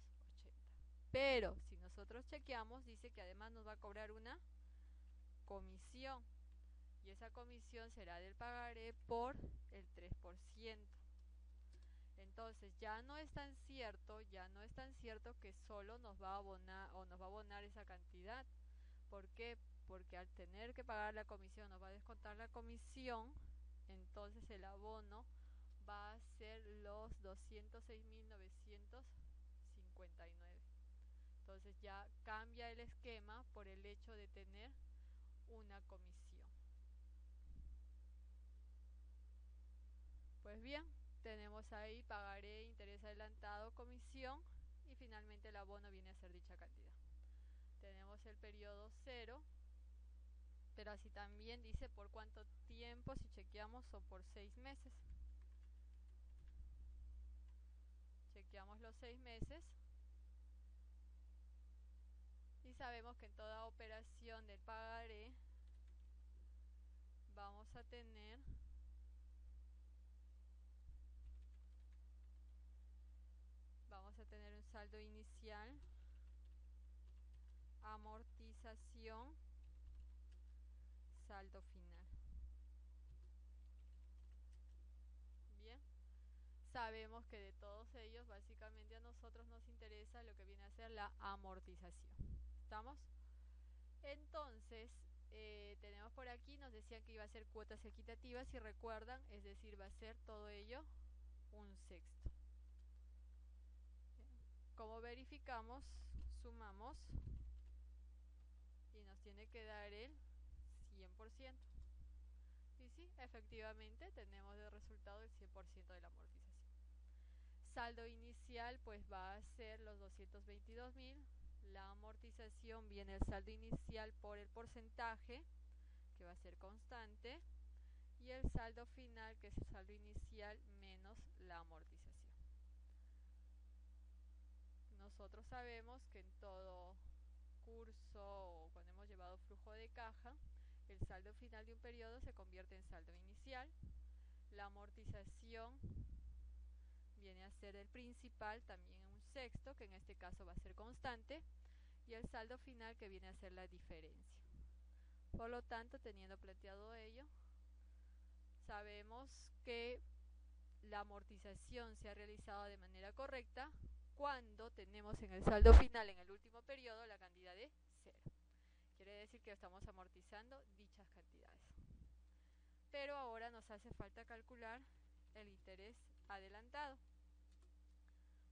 Pero si nosotros chequeamos, dice que además nos va a cobrar una comisión, y esa comisión será del pagaré por el 3%. Entonces ya no es tan cierto que solo nos va a abonar o nos va a abonar esa cantidad. ¿Por qué? Porque al tener que pagar la comisión nos va a descontar la comisión, entonces el abono va a ser los 206.959. Entonces ya cambia el esquema por el hecho de tener una comisión. Pues bien, tenemos ahí pagaré, interés adelantado, comisión, y finalmente el abono viene a ser dicha cantidad. Tenemos el periodo 0, pero así también dice por cuánto tiempo. Si chequeamos, son por 6 meses. Chequeamos los 6 meses y sabemos que en toda operación del pagaré vamos a tener un saldo inicial, amortización, saldo final. Bien, sabemos que de todos ellos básicamente a nosotros nos interesa lo que viene a ser la amortización. ¿Estamos? Entonces, tenemos por aquí, nos decían que iba a ser cuotas equitativas, si recuerdan, es decir, va a ser todo ello un sexto. Como verificamos, sumamos y nos tiene que dar el 100%. Y sí, efectivamente tenemos de resultado el 100% de la amortización. Saldo inicial pues va a ser los 222.000. La amortización viene el saldo inicial por el porcentaje, que va a ser constante, y el saldo final, que es el saldo inicial menos la amortización. Nosotros sabemos que en todo curso o cuando hemos llevado flujo de caja, el saldo final de un periodo se convierte en saldo inicial. La amortización viene a ser el principal, también un sexto, que en este caso va a ser constante, y el saldo final, que viene a ser la diferencia. Por lo tanto, teniendo planteado ello, sabemos que la amortización se ha realizado de manera correcta cuando tenemos en el saldo final, en el último periodo, la cantidad de 0. Quiere decir que estamos amortizando dichas cantidades. pero ahora nos hace falta calcular el interés adelantado,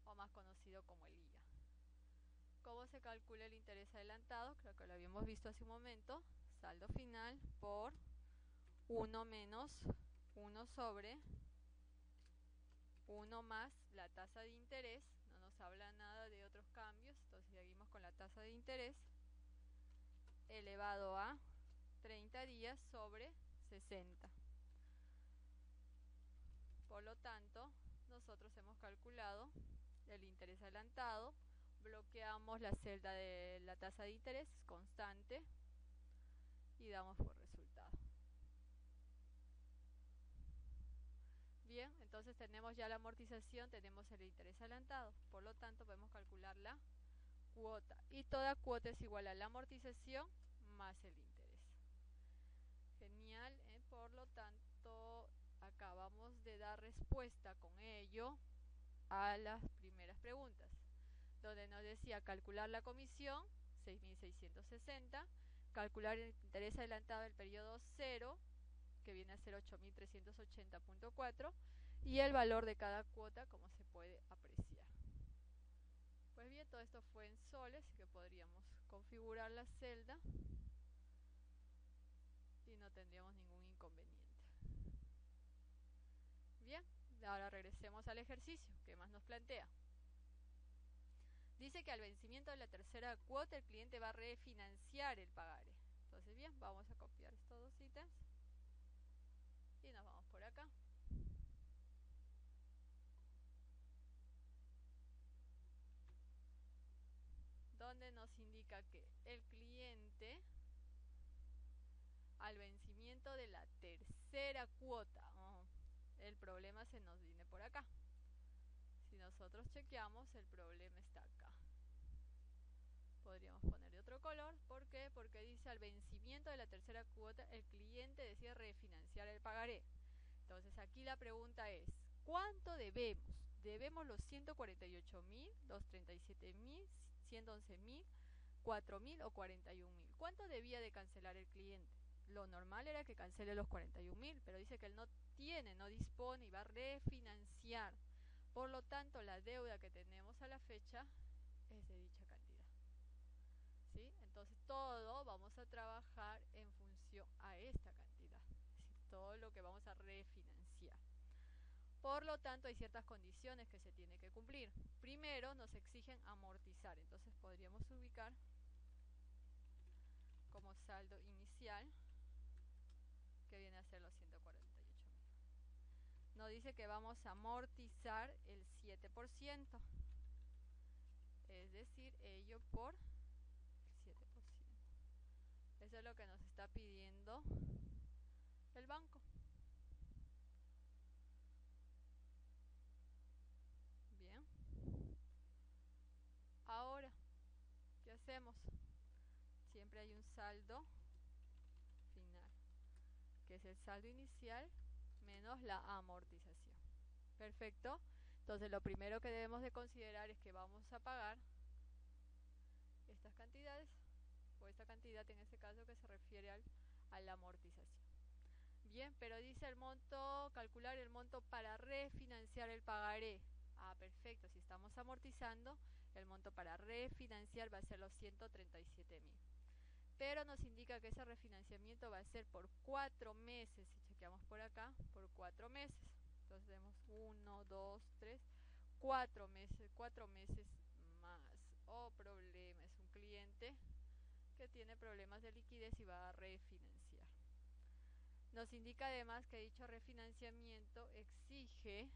o más conocido como el IA. ¿Cómo se calcula el interés adelantado? Creo que lo habíamos visto hace un momento. Saldo final por 1 menos 1 sobre 1 más la tasa de interés. No nos habla nada de otros cambios, entonces seguimos con la tasa de interés elevado a 30 días sobre 60. Por lo tanto, nosotros hemos calculado el interés adelantado, bloqueamos la celda de la tasa de interés constante y damos por resultado. Bien, entonces tenemos ya la amortización, tenemos el interés adelantado, por lo tanto podemos calcular la cuota, y toda cuota es igual a la amortización más el interés. Genial, por lo tanto acabamos de dar respuesta con ello a las primeras preguntas, donde nos decía calcular la comisión 6.660, calcular el interés adelantado del periodo 0, que viene a ser 8.380.4, y el valor de cada cuota, como se puede apreciar. Pues bien, todo esto fue en soles, así que podríamos configurar la celda y no tendríamos ningún inconveniente. Bien, ahora regresemos al ejercicio. ¿Qué más nos plantea? Dice que al vencimiento de la tercera cuota el cliente va a refinanciar el pagaré. Entonces bien, vamos a copiar estos dos ítems y nos vamos por acá. Donde nos indica que el cliente al vencimiento de la tercera cuota, el problema se nos viene por acá. Si nosotros chequeamos, el problema está acá. Podríamos poner de otro color. ¿Por qué? Porque dice al vencimiento de la tercera cuota el cliente decide refinanciar el pagaré. Entonces aquí la pregunta es, ¿cuánto debemos? ¿Debemos los 148.000, los 37.000, 111.000, 4.000 o 41.000? ¿Cuánto debía de cancelar el cliente? Lo normal era que cancele los 41.000, pero dice que él no tiene, no dispone y va a refinanciar. Por lo tanto, la deuda que tenemos a la fecha es de dicha cantidad. ¿Sí? Entonces todo vamos a trabajar en función a esta cantidad, es decir, todo lo que vamos a refinanciar. Por lo tanto hay ciertas condiciones que se tienen que cumplir. Primero nos exigen amortizar, entonces podríamos ubicar como saldo inicial, que viene a ser los 148.000. Nos dice que vamos a amortizar el 7%, es decir, ello por el 7%. Eso es lo que nos está pidiendo el banco. Bien. Ahora, ¿qué hacemos? Siempre hay un saldo final, que es el saldo inicial menos la amortización. Perfecto. Entonces lo primero que debemos de considerar es que vamos a pagar estas cantidades, o esta cantidad en este caso que se refiere a la amortización. Bien, pero dice el monto, calcular el monto para refinanciar el pagaré. Ah, perfecto, si estamos amortizando, el monto para refinanciar va a ser los 137.000. Pero nos indica que ese refinanciamiento va a ser por 4 meses. Si chequeamos por acá, por 4 meses. Entonces tenemos 1, 2, 3, 4 meses, 4 meses más. Oh, problema, es un cliente que tiene problemas de liquidez y va a refinanciar. Nos indica además que dicho refinanciamiento exige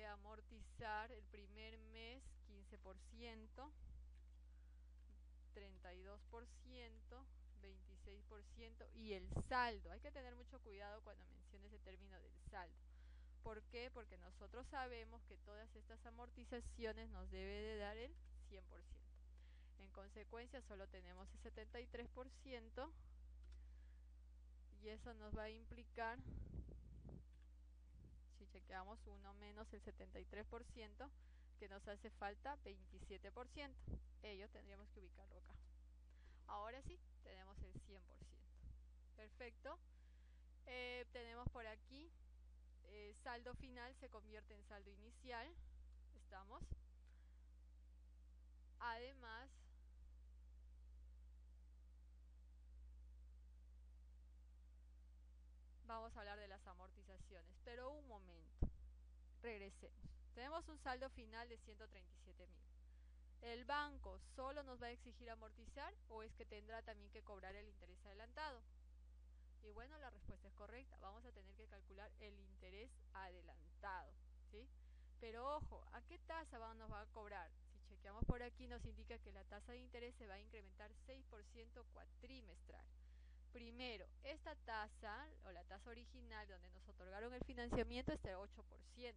amortizar el primer mes 15%, 32%, 26% y el saldo. Hay que tener mucho cuidado cuando mencione ese término del saldo. ¿Por qué? Porque nosotros sabemos que todas estas amortizaciones nos debe de dar el 100%. En consecuencia solo tenemos el 73% y eso nos va a implicar, si chequeamos 1 menos el 73%, que nos hace falta 27%. Ello tendríamos que ubicarlo acá. Ahora sí, tenemos el 100%. Perfecto. Tenemos por aquí saldo final se convierte en saldo inicial. Estamos. Además, vamos a hablar de las amortizaciones, pero un momento. Regresemos. Tenemos un saldo final de 137.000. ¿El banco solo nos va a exigir amortizar o es que tendrá también que cobrar el interés adelantado? Y bueno, la respuesta es correcta. Vamos a tener que calcular el interés adelantado, ¿sí? Pero ojo, ¿a qué tasa nos va a cobrar? Si chequeamos por aquí nos indica que la tasa de interés se va a incrementar 6% cuatrimestral. Primero, esta tasa o la tasa original donde nos otorgaron el financiamiento es de 8%,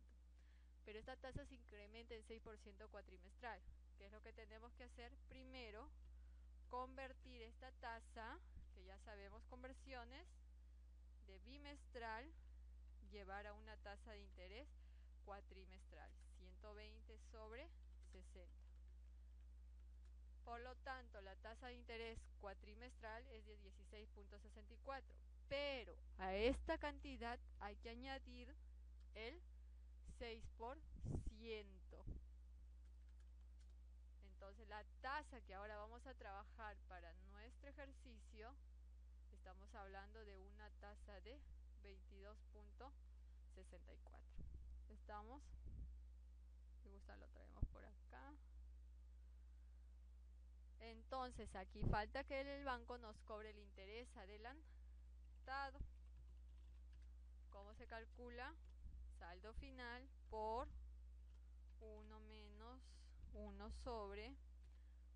pero esta tasa se incrementa en 6% cuatrimestral. ¿Qué es lo que tenemos que hacer? Primero, convertir esta tasa, que ya sabemos conversiones, de bimestral, llevar a una tasa de interés cuatrimestral, 120 sobre 60. Por lo tanto, la tasa de interés cuatrimestral es de 16.64, pero a esta cantidad hay que añadir el 6%. Entonces, la tasa que ahora vamos a trabajar para nuestro ejercicio, estamos hablando de una tasa de 22.64. ¿Estamos? Si gusta lo traemos por acá. Entonces aquí falta que el banco nos cobre el interés adelantado. ¿Cómo se calcula? Saldo final por 1 menos 1 sobre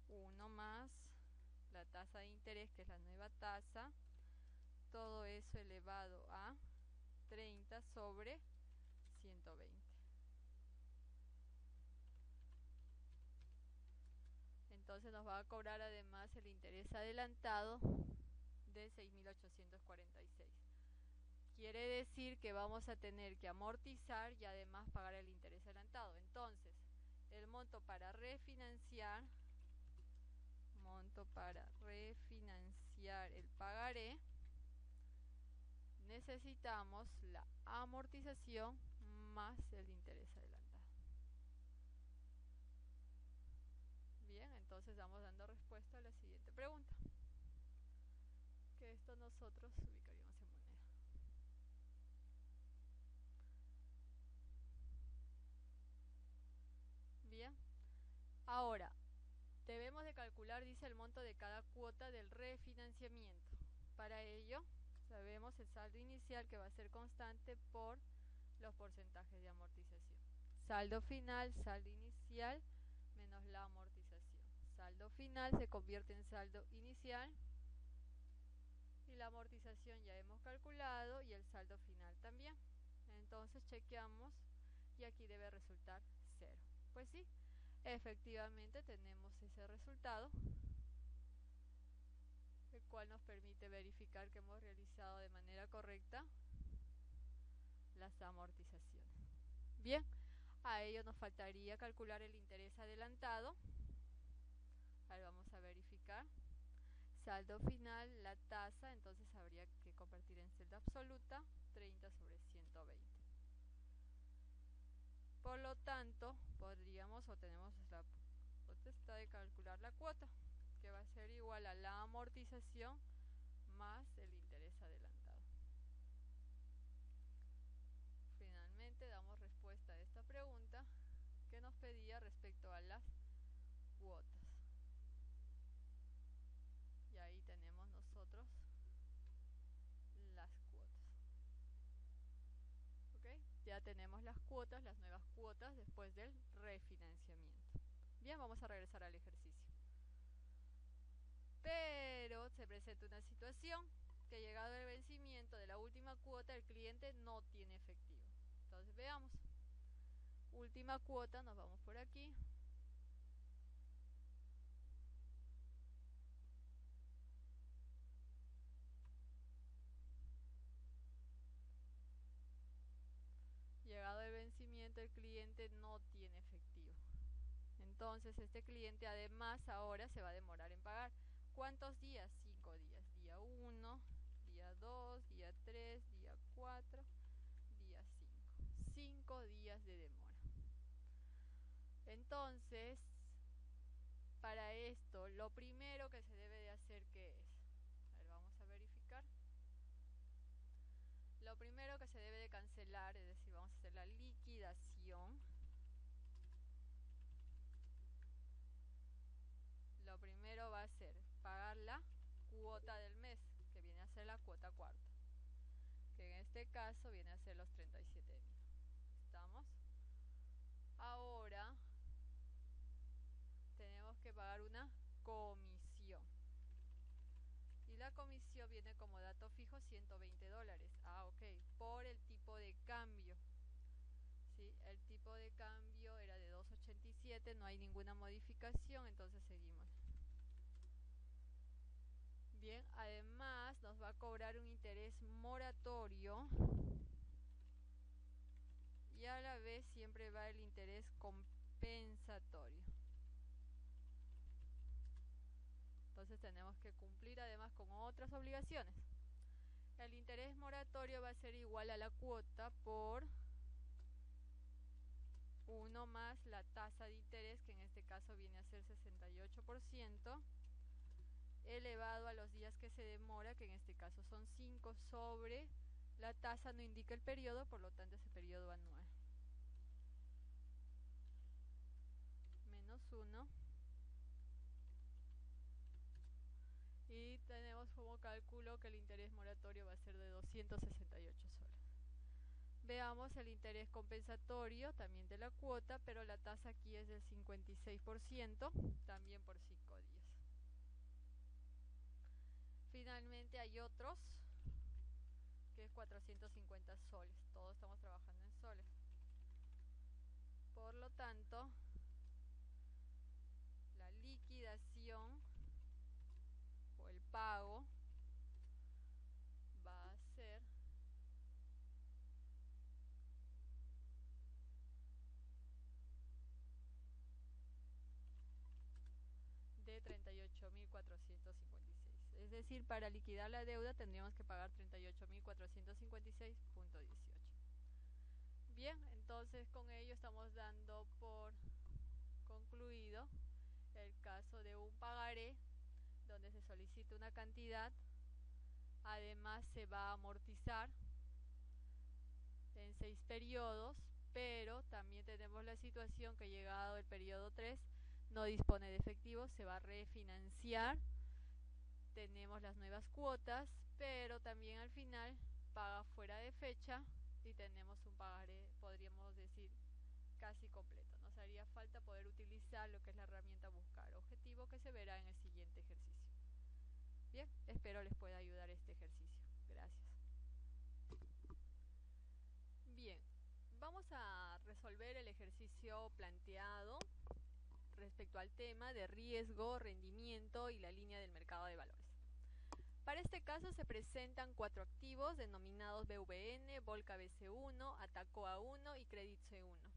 1 más la tasa de interés, que es la nueva tasa, todo eso elevado a 30 sobre 120. Entonces nos va a cobrar además el interés adelantado de 6.846. Quiere decir que vamos a tener que amortizar y además pagar el interés adelantado. Entonces, el monto para refinanciar el pagaré, necesitamos la amortización más el interés adelantado. Bien, entonces vamos dando respuesta a la siguiente pregunta, que esto nosotros ubicaríamos en moneda. Bien, ahora debemos de calcular, dice, el monto de cada cuota del refinanciamiento. Para ello, sabemos el saldo inicial, que va a ser constante por los porcentajes de amortización. Saldo final, saldo inicial, menos la amortización. Saldo final se convierte en saldo inicial y la amortización ya hemos calculado y el saldo final también. Entonces chequeamos y aquí debe resultar 0. Pues sí, efectivamente tenemos ese resultado, el cual nos permite verificar que hemos realizado de manera correcta las amortizaciones. Bien, a ello nos faltaría calcular el interés adelantado. Ahora vamos a verificar. Saldo final, la tasa, entonces habría que convertir en celda absoluta, 30 sobre 120. Por lo tanto, podríamos o tenemos la potestad de calcular la cuota, que va a ser igual a la amortización más el interés adelantado. Finalmente damos respuesta a esta pregunta que nos pedía respecto a las cuotas. Y ahí tenemos nosotros las cuotas. ¿Ok? Ya tenemos las cuotas, las nuevas cuotas después del refinanciamiento. Bien, vamos a regresar al ejercicio. Pero se presenta una situación que, llegado el vencimiento de la última cuota, el cliente no tiene efectivo. Entonces veamos. Última cuota, nos vamos por aquí. Llegado el vencimiento, el cliente no tiene efectivo. Entonces este cliente además ahora se va a demorar en pagar. ¿Cuántos días? 5 días. Día 1, día 2, día 3, día 4, día 5. 5 días de demora. Entonces, para esto, lo primero que se debe de hacer, ¿qué es? A ver, vamos a verificar. Lo primero que se debe de cancelar, es decir, vamos a hacer la liquidación. Lo primero va a ser pagar la cuota del mes, que viene a ser la cuota cuarta, que en este caso viene a ser los 37.000. ¿Estamos? Ahora tenemos que pagar una comisión. Y la comisión viene como dato fijo $120. Ah, ok. Por el tipo de cambio. ¿Sí? El tipo de cambio era de 2.87, no hay ninguna modificación, entonces seguimos. Bien, además nos va a cobrar un interés moratorio. Y a la vez siempre va el interés compensatorio. Entonces tenemos que cumplir además con otras obligaciones. El interés moratorio va a ser igual a la cuota por 1 más la tasa de interés, que en este caso viene a ser 68%, elevado a los días que se demora, que en este caso son 5, sobre la tasa no indica el periodo, por lo tanto ese periodo anual. Menos 1. Y tenemos como cálculo que el interés moratorio va a ser de 268 soles. Veamos el interés compensatorio también de la cuota, pero la tasa aquí es del 56%, también por 5 días. Finalmente hay otros, que es 450 soles. Todos estamos trabajando en soles. Por lo tanto, la liquidación o el pago va a ser de 38.456. Es decir, para liquidar la deuda tendríamos que pagar 38.456.18. Bien, entonces con ello estamos dando por concluido el caso de un pagaré donde se solicita una cantidad, además se va a amortizar en 6 periodos, pero también tenemos la situación que llegado el periodo 3 no dispone de efectivo, se va a refinanciar, tenemos las nuevas cuotas, pero también al final paga fuera de fecha y tenemos un pagaré, podríamos decir, casi completo. Nos haría falta poder utilizar lo que es la herramienta buscar objetivo, que se verá en el siguiente ejercicio. Bien, espero les pueda ayudar este ejercicio. Gracias. Bien, vamos a resolver el ejercicio planteado respecto al tema de riesgo, rendimiento y la línea del mercado de valores. Para este caso se presentan 4 activos denominados BVN, Volca BC1, Ataco A1 y Credit C1.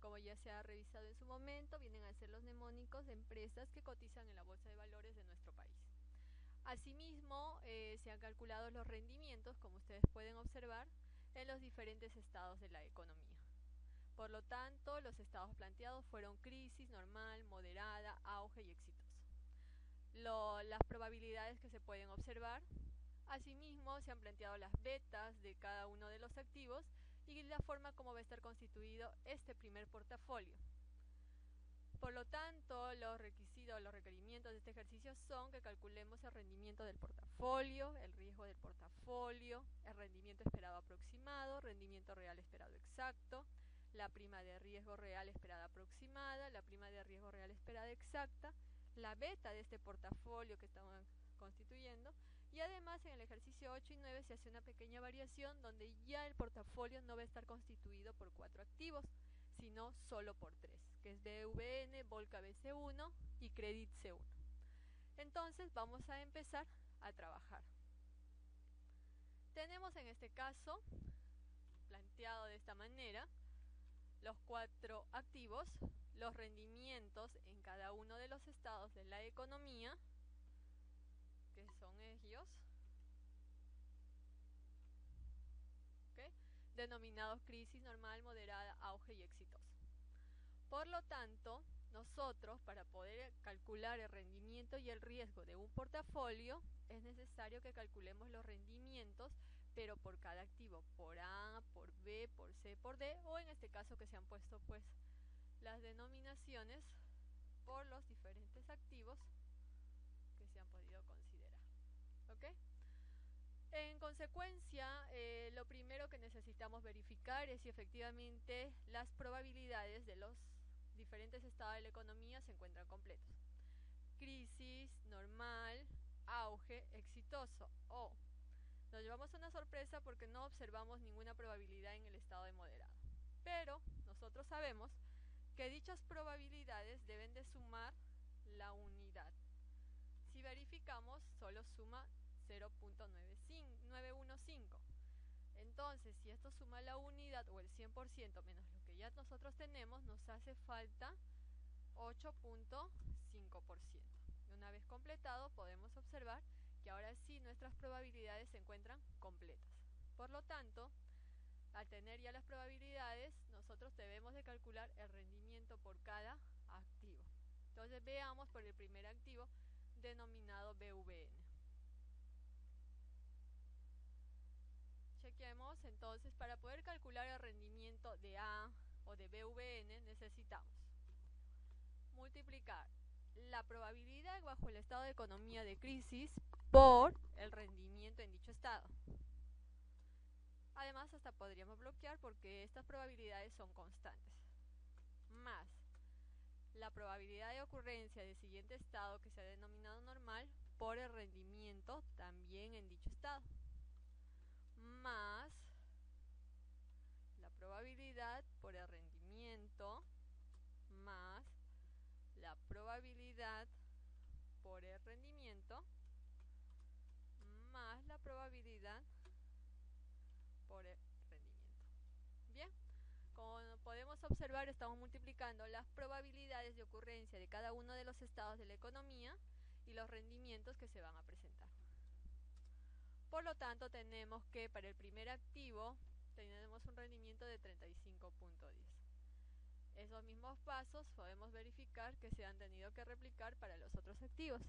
Como ya se ha revisado en su momento, vienen a ser los mnemónicos de empresas que cotizan en la bolsa de valores de nuestro país. Asimismo, se han calculado los rendimientos, como ustedes pueden observar, en los diferentes estados de la economía. Por lo tanto, los estados planteados fueron crisis, normal, moderada, auge y exitoso. Las probabilidades que se pueden observar. Asimismo, se han planteado las betas de cada uno de los activos y la forma como va a estar constituido este primer portafolio. Por lo tanto, los requisitos, los requerimientos de este ejercicio son que calculemos el rendimiento del portafolio, el riesgo del portafolio, el rendimiento esperado aproximado, rendimiento real esperado exacto, la prima de riesgo real esperada aproximada, la prima de riesgo real esperada exacta, la beta de este portafolio que estamos constituyendo, y además en el ejercicio 8 y 9 se hace una pequeña variación donde ya el portafolio no va a estar constituido por 4 activos, sino solo por 3, que es BVN, Volca BC1 y Credit C1. Entonces vamos a empezar a trabajar. Tenemos en este caso, planteado de esta manera, los 4 activos, los rendimientos en cada uno de los estados de la economía, que son ellos, denominados crisis, normal, moderada, auge y exitoso. Por lo tanto, nosotros, para poder calcular el rendimiento y el riesgo de un portafolio, es necesario que calculemos los rendimientos, pero por cada activo, por A, por B, por C, por D, o en este caso que se han puesto pues las denominaciones por los diferentes activos que se han podido considerar. ¿Ok? En consecuencia, lo primero que necesitamos verificar es si efectivamente las probabilidades de los diferentes estados de la economía se encuentran completos. Crisis, normal, auge, exitoso. O nos llevamos una sorpresa porque no observamos ninguna probabilidad en el estado de moderado. Pero nosotros sabemos que dichas probabilidades deben de sumar la unidad. Si verificamos, solo suma 0.915. Entonces, si esto suma la unidad o el 100% menos lo que ya nosotros tenemos, nos hace falta 8.5%. Y una vez completado, podemos observar que ahora sí nuestras probabilidades se encuentran completas. Por lo tanto, al tener ya las probabilidades, nosotros debemos de calcular el rendimiento por cada activo. Entonces veamos por el primer activo denominado BVN. Chequemos entonces, para poder calcular el rendimiento de A o de BVN necesitamos multiplicar la probabilidad bajo el estado de economía de crisis por el rendimiento en dicho estado. Además, hasta podríamos bloquear porque estas probabilidades son constantes. Más la probabilidad de ocurrencia del siguiente estado que se ha denominado normal por el rendimiento también en dicho estado. Más la probabilidad por el rendimiento más la probabilidad por el rendimiento más la probabilidad por el rendimiento. Bien, como podemos observar, estamos multiplicando las probabilidades de ocurrencia de cada uno de los estados de la economía y los rendimientos que se van a presentar. Por lo tanto, tenemos que para el primer activo tenemos un rendimiento de 35.10. Esos mismos pasos podemos verificar que se han tenido que replicar para los otros activos.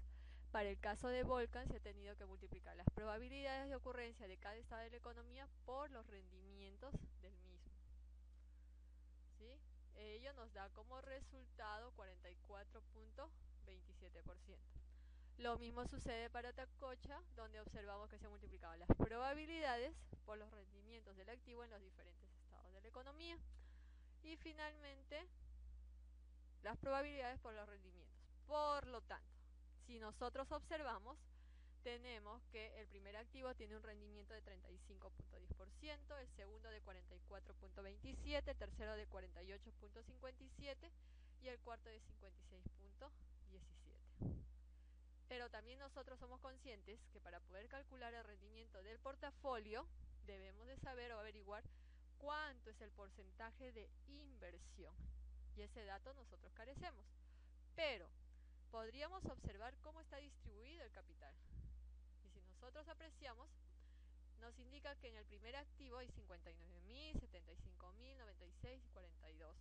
Para el caso de Volcan se ha tenido que multiplicar las probabilidades de ocurrencia de cada estado de la economía por los rendimientos del mismo. ¿Sí? Ello nos da como resultado 44.27%. Lo mismo sucede para Atacocha, donde observamos que se han multiplicado las probabilidades por los rendimientos del activo en los diferentes estados de la economía. Y finalmente, las probabilidades por los rendimientos. Por lo tanto, si nosotros observamos, tenemos que el primer activo tiene un rendimiento de 35.10%, el segundo de 44.27%, el tercero de 48.57% y el cuarto de 56.17%. Pero también nosotros somos conscientes que para poder calcular el rendimiento del portafolio debemos de saber o averiguar cuánto es el porcentaje de inversión. Y ese dato nosotros carecemos. Pero podríamos observar cómo está distribuido el capital. Y si nosotros apreciamos, nos indica que en el primer activo hay 59.000, 75.000, 96 y 42.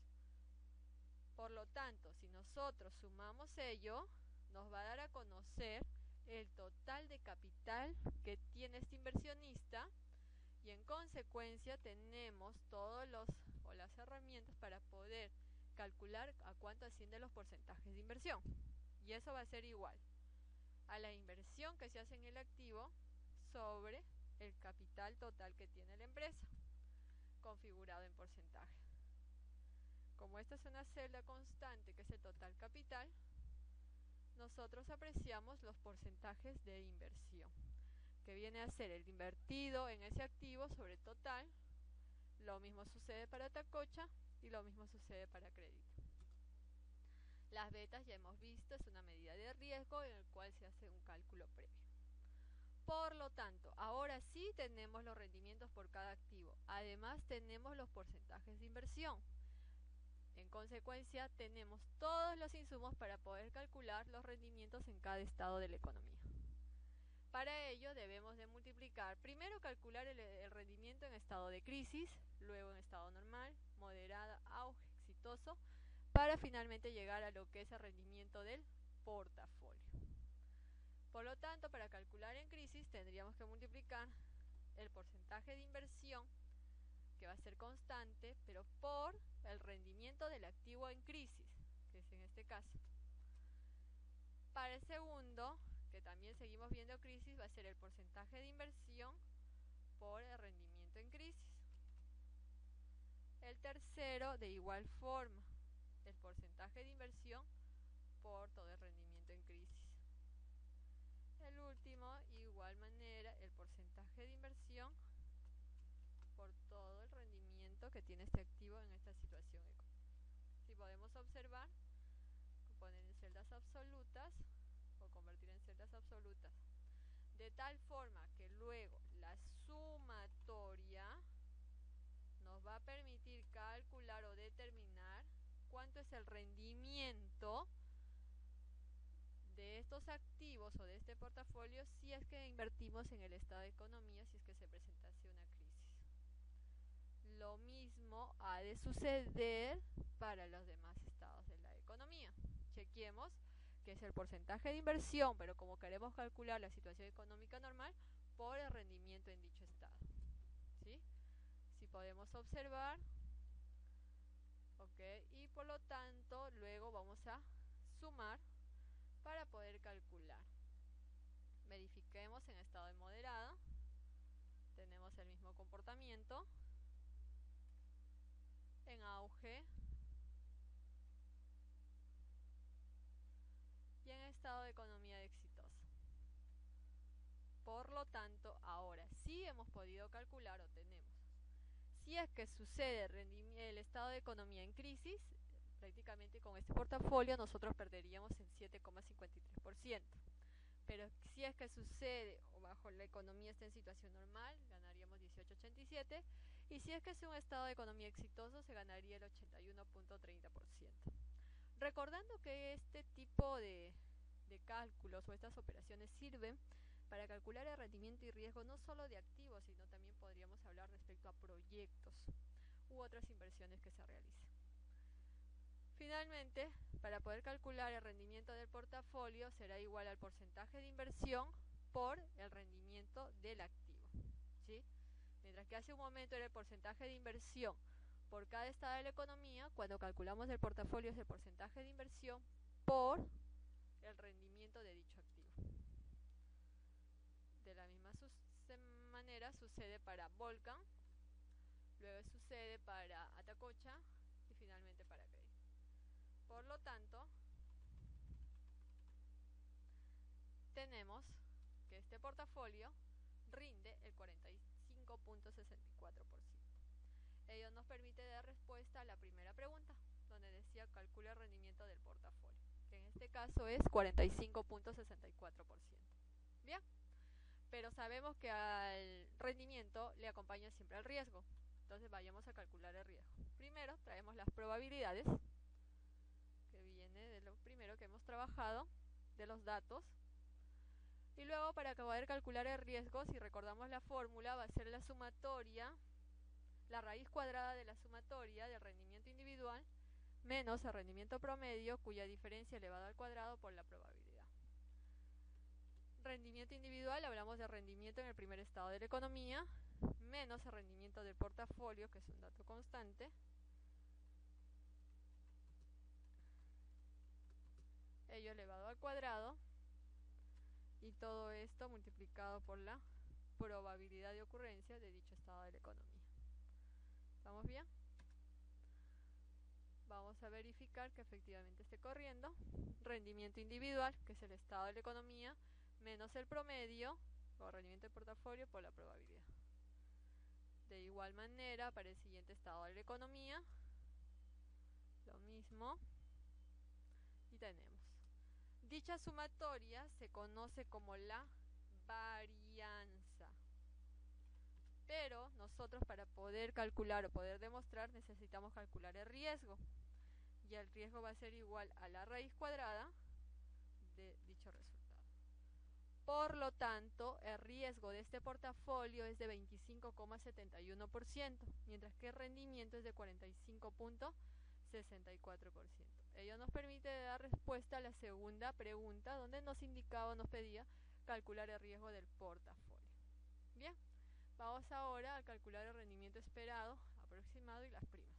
Por lo tanto, si nosotros sumamos ello, nos va a dar a conocer el total de capital que tiene este inversionista y en consecuencia tenemos todos las herramientas para poder calcular a cuánto ascienden los porcentajes de inversión. Y eso va a ser igual a la inversión que se hace en el activo sobre el capital total que tiene la empresa, configurado en porcentaje. Como esta es una celda constante que es el total capital, nosotros apreciamos los porcentajes de inversión, que viene a ser el invertido en ese activo sobre total. Lo mismo sucede para Atacocha y lo mismo sucede para crédito. Las betas ya hemos visto, es una medida de riesgo en el cual se hace un cálculo previo. Por lo tanto, ahora sí tenemos los rendimientos por cada activo. Además tenemos los porcentajes de inversión. En consecuencia, tenemos todos los insumos para poder calcular los rendimientos en cada estado de la economía. Para ello debemos de multiplicar, primero calcular el rendimiento en estado de crisis, luego en estado normal, moderada, auge, exitoso, para finalmente llegar a lo que es el rendimiento del portafolio. Por lo tanto, para calcular en crisis tendríamos que multiplicar el porcentaje de inversión, que va a ser constante, pero por el rendimiento del activo en crisis, que es en este caso. Para el segundo, que también seguimos viendo crisis, va a ser el porcentaje de inversión por el rendimiento en crisis. El tercero, de igual forma, el porcentaje de inversión por todo el rendimiento en crisis. El último, igual manera, el porcentaje de inversión por todo el rendimiento que tiene este activo en esta situación económica. Si podemos observar, poner en celdas absolutas o convertir en celdas absolutas, de tal forma que luego la sumatoria nos va a permitir calcular o determinar cuánto es el rendimiento de estos activos o de este portafolio si es que invertimos en el estado de economía, si es que se presentase una crisis. Lo mismo ha de suceder para los demás estados de la economía. Chequemos que es el porcentaje de inversión, pero como queremos calcular la situación económica normal, por el rendimiento en dicho estado. ¿Sí? Si podemos observar, y por lo tanto luego vamos a sumar para poder calcular. Verifiquemos en estado de moderado, tenemos el mismo comportamiento, en auge y en estado de economía exitosa. Por lo tanto, ahora sí hemos podido calcular o tenemos. Si es que sucede el estado de economía en crisis, prácticamente con este portafolio nosotros perderíamos el 7,53%. Pero si es que sucede o bajo la economía está en situación normal, ganaríamos 18,87%. Y si es que es un estado de economía exitoso, se ganaría el 81,30%. Recordando que este tipo de cálculos o estas operaciones sirven para calcular el rendimiento y riesgo no solo de activos, sino también podríamos hablar respecto a proyectos u otras inversiones que se realicen. Finalmente, para poder calcular el rendimiento del portafolio será igual al porcentaje de inversión por el rendimiento del activo, ¿sí? Mientras que hace un momento era el porcentaje de inversión por cada estado de la economía, cuando calculamos el portafolio es el porcentaje de inversión por el rendimiento de dicho activo. De la misma manera sucede para Volcan, luego sucede para Atacocha y finalmente para Key. Por lo tanto, tenemos que este portafolio rinde el 45,64%. Ello nos permite dar respuesta a la primera pregunta, donde decía calcula el rendimiento del portafolio, que en este caso es 45,64%. Bien, pero sabemos que al rendimiento le acompaña siempre el riesgo. Entonces vayamos a calcular el riesgo. Primero traemos las probabilidades, que viene de lo primero que hemos trabajado, de los datos. Y luego para poder calcular el riesgo, si recordamos la fórmula, va a ser la sumatoria, la raíz cuadrada de la sumatoria del rendimiento individual menos el rendimiento promedio, cuya diferencia elevada al cuadrado por la probabilidad. Rendimiento individual, hablamos de rendimiento en el primer estado de la economía, menos el rendimiento del portafolio, que es un dato constante, ello elevado al cuadrado, y todo esto multiplicado por la probabilidad de ocurrencia de dicho estado de la economía. ¿Estamos bien? Vamos a verificar que efectivamente esté corriendo. Rendimiento individual, que es el estado de la economía, menos el promedio, o rendimiento del portafolio, por la probabilidad. De igual manera, para el siguiente estado de la economía, lo mismo. Y tenemos. Dicha sumatoria se conoce como la varianza. Pero nosotros para poder calcular o poder demostrar necesitamos calcular el riesgo. Y el riesgo va a ser igual a la raíz cuadrada de dicho resultado. Por lo tanto, el riesgo de este portafolio es de 25,71%, mientras que el rendimiento es de 45,64%. Ello nos permite dar respuesta a la segunda pregunta, donde nos indicaba o nos pedía calcular el riesgo del portafolio. Bien, vamos ahora a calcular el rendimiento esperado, aproximado y las primas.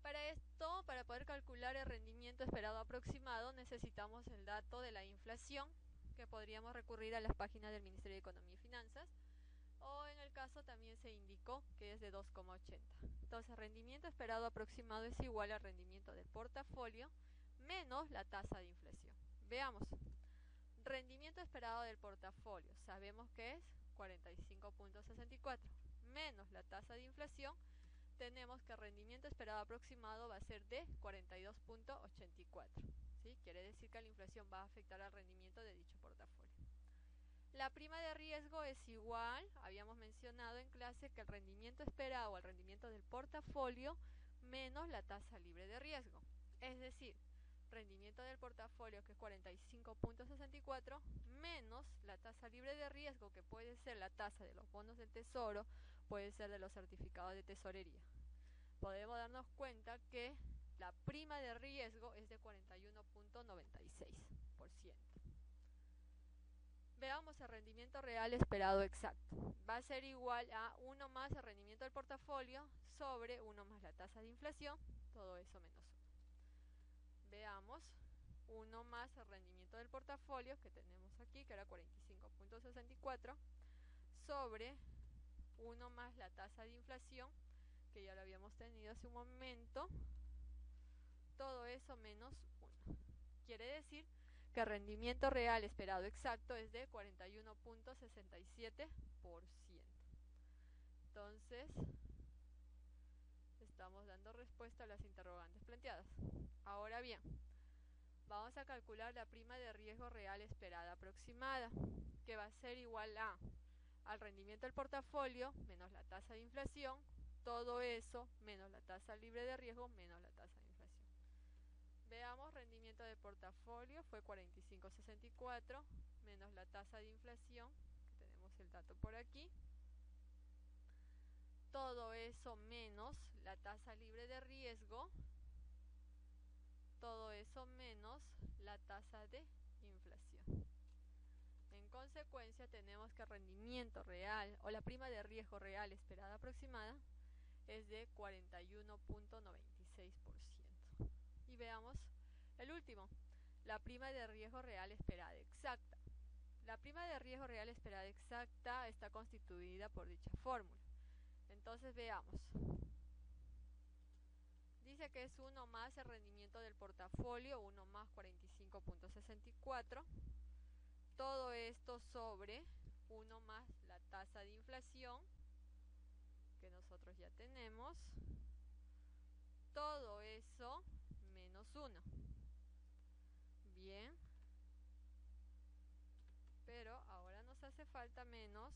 Para esto, para poder calcular el rendimiento esperado aproximado, necesitamos el dato de la inflación, que podríamos recurrir a las páginas del Ministerio de Economía y Finanzas, o en el caso también se indicó que es de 2,80. Entonces, rendimiento esperado aproximado es igual al rendimiento del portafolio menos la tasa de inflación. Veamos. Rendimiento esperado del portafolio, sabemos que es 45,64, menos la tasa de inflación, tenemos que el rendimiento esperado aproximado va a ser de 42,84. ¿Sí? Quiere decir que la inflación va a afectar al rendimiento de dicho portafolio. La prima de riesgo es igual, habíamos mencionado en clase que el rendimiento esperado o el rendimiento del portafolio menos la tasa libre de riesgo. Es decir, rendimiento del portafolio que es 45,64 menos la tasa libre de riesgo, que puede ser la tasa de los bonos del tesoro, puede ser de los certificados de tesorería. Podemos darnos cuenta que la prima de riesgo es de 41,96%. Veamos el rendimiento real esperado exacto. Va a ser igual a 1 más el rendimiento del portafolio sobre 1 más la tasa de inflación, todo eso menos 1. Veamos, 1 más el rendimiento del portafolio que tenemos aquí, que era 45,64, sobre 1 más la tasa de inflación, que ya lo habíamos tenido hace un momento, todo eso menos 1. Quiere decir que el rendimiento real esperado exacto es de 41,67%. Entonces, estamos dando respuesta a las interrogantes planteadas. Ahora bien, vamos a calcular la prima de riesgo real esperada aproximada, que va a ser igual al rendimiento del portafolio menos la tasa de inflación, todo eso menos la tasa libre de riesgo menos la tasa de inflación. Veamos, rendimiento del portafolio fue 45,64 menos la tasa de inflación, que tenemos el dato por aquí, todo eso menos la tasa libre de riesgo, todo eso menos la tasa de inflación. En consecuencia, tenemos que el rendimiento real o la prima de riesgo real esperada aproximada es de 41,96%. Y veamos el último, la prima de riesgo real esperada exacta. La prima de riesgo real esperada exacta está constituida por dicha fórmula. Entonces veamos. Dice que es 1 más el rendimiento del portafolio, 1 más 45,64. Todo esto sobre 1 más la tasa de inflación, que nosotros ya tenemos. Todo eso menos 1. Bien. Pero ahora nos hace falta menos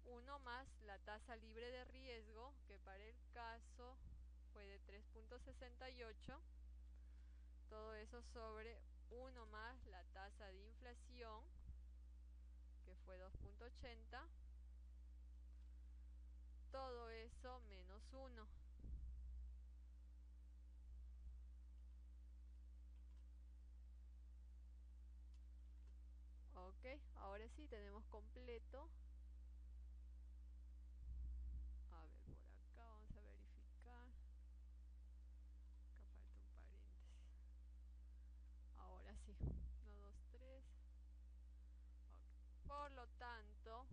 1 más la tasa libre de riesgo, que para el caso fue de 3,68. Todo eso sobre 1 más la tasa de inflación, que fue 2,80. Todo eso menos 1. Ok, ahora sí tenemos completo. A ver, por acá vamos a verificar. Acá falta un paréntesis. Ahora sí. 1, 2, 3. Okay. Por lo tanto,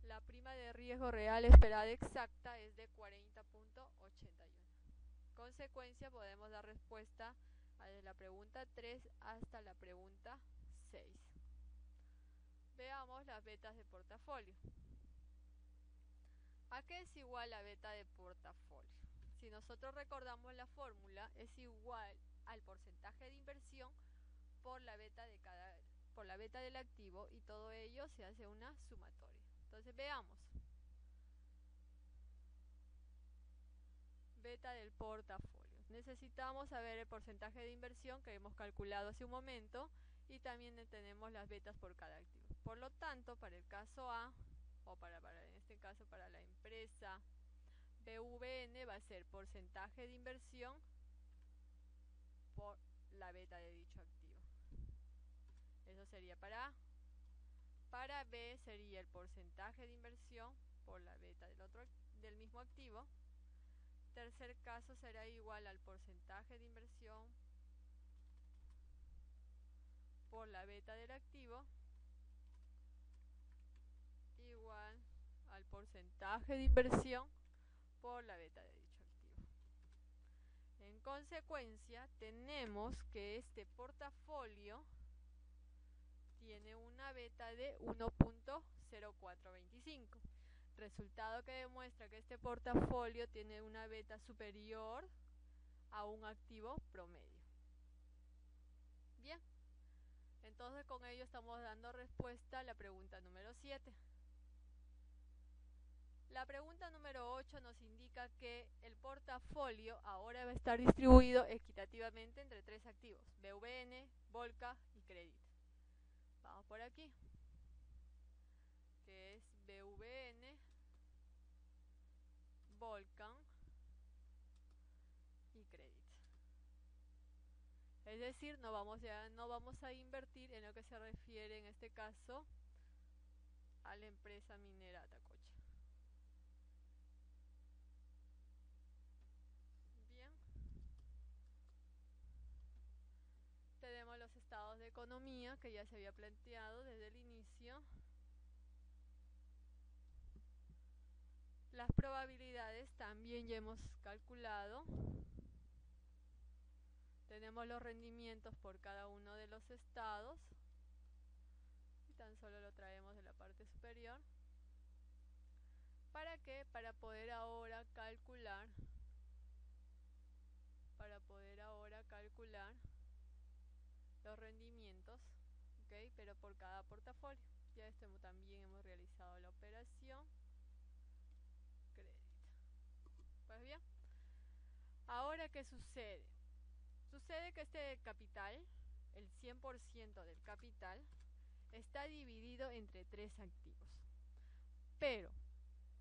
la prima de riesgo real esperada exacta es de 40,81. Consecuencia, podemos dar respuesta desde la pregunta 3 hasta la pregunta 6. Veamos las betas de portafolio. ¿A qué es igual la beta de portafolio? Si nosotros recordamos la fórmula, es igual al porcentaje de inversión por la beta del activo, y todo ello se hace una sumatoria. Entonces veamos. Beta del portafolio. necesitamos saber el porcentaje de inversión que hemos calculado hace un momento y también tenemos las betas por cada activo. Por lo tanto, para el caso A, o en este caso para la empresa BVN, va a ser porcentaje de inversión por la beta de dicho activo. Eso sería para A. Para B sería el porcentaje de inversión por la beta del mismo activo. Tercer caso será igual al porcentaje de inversión por la beta del activo igual al porcentaje de inversión por la beta de dicho activo. En consecuencia, tenemos que este portafolio tiene una beta de 1.0425. Resultado que demuestra que este portafolio tiene una beta superior a un activo promedio. Bien, entonces con ello estamos dando respuesta a la pregunta número 7. La pregunta número 8 nos indica que el portafolio ahora va a estar distribuido equitativamente entre tres activos: BVN, Volca y Credit. Vamos por aquí, que es BVN, Volcan y Credit. Es decir, no vamos a invertir en lo que se refiere en este caso a la empresa minera Atacocha. Bien. Tenemos los estados de economía que ya se había planteado desde el inicio. Las probabilidades también ya hemos calculado. Tenemos los rendimientos por cada uno de los estados. Y tan solo lo traemos de la parte superior. ¿Para qué? Para poder ahora calcular los rendimientos, ¿okay? Pero por cada portafolio. Ya también hemos realizado la operación crédito. Pues bien, ahora ¿qué sucede? Sucede que este capital, el 100% del capital, está dividido entre tres activos. Pero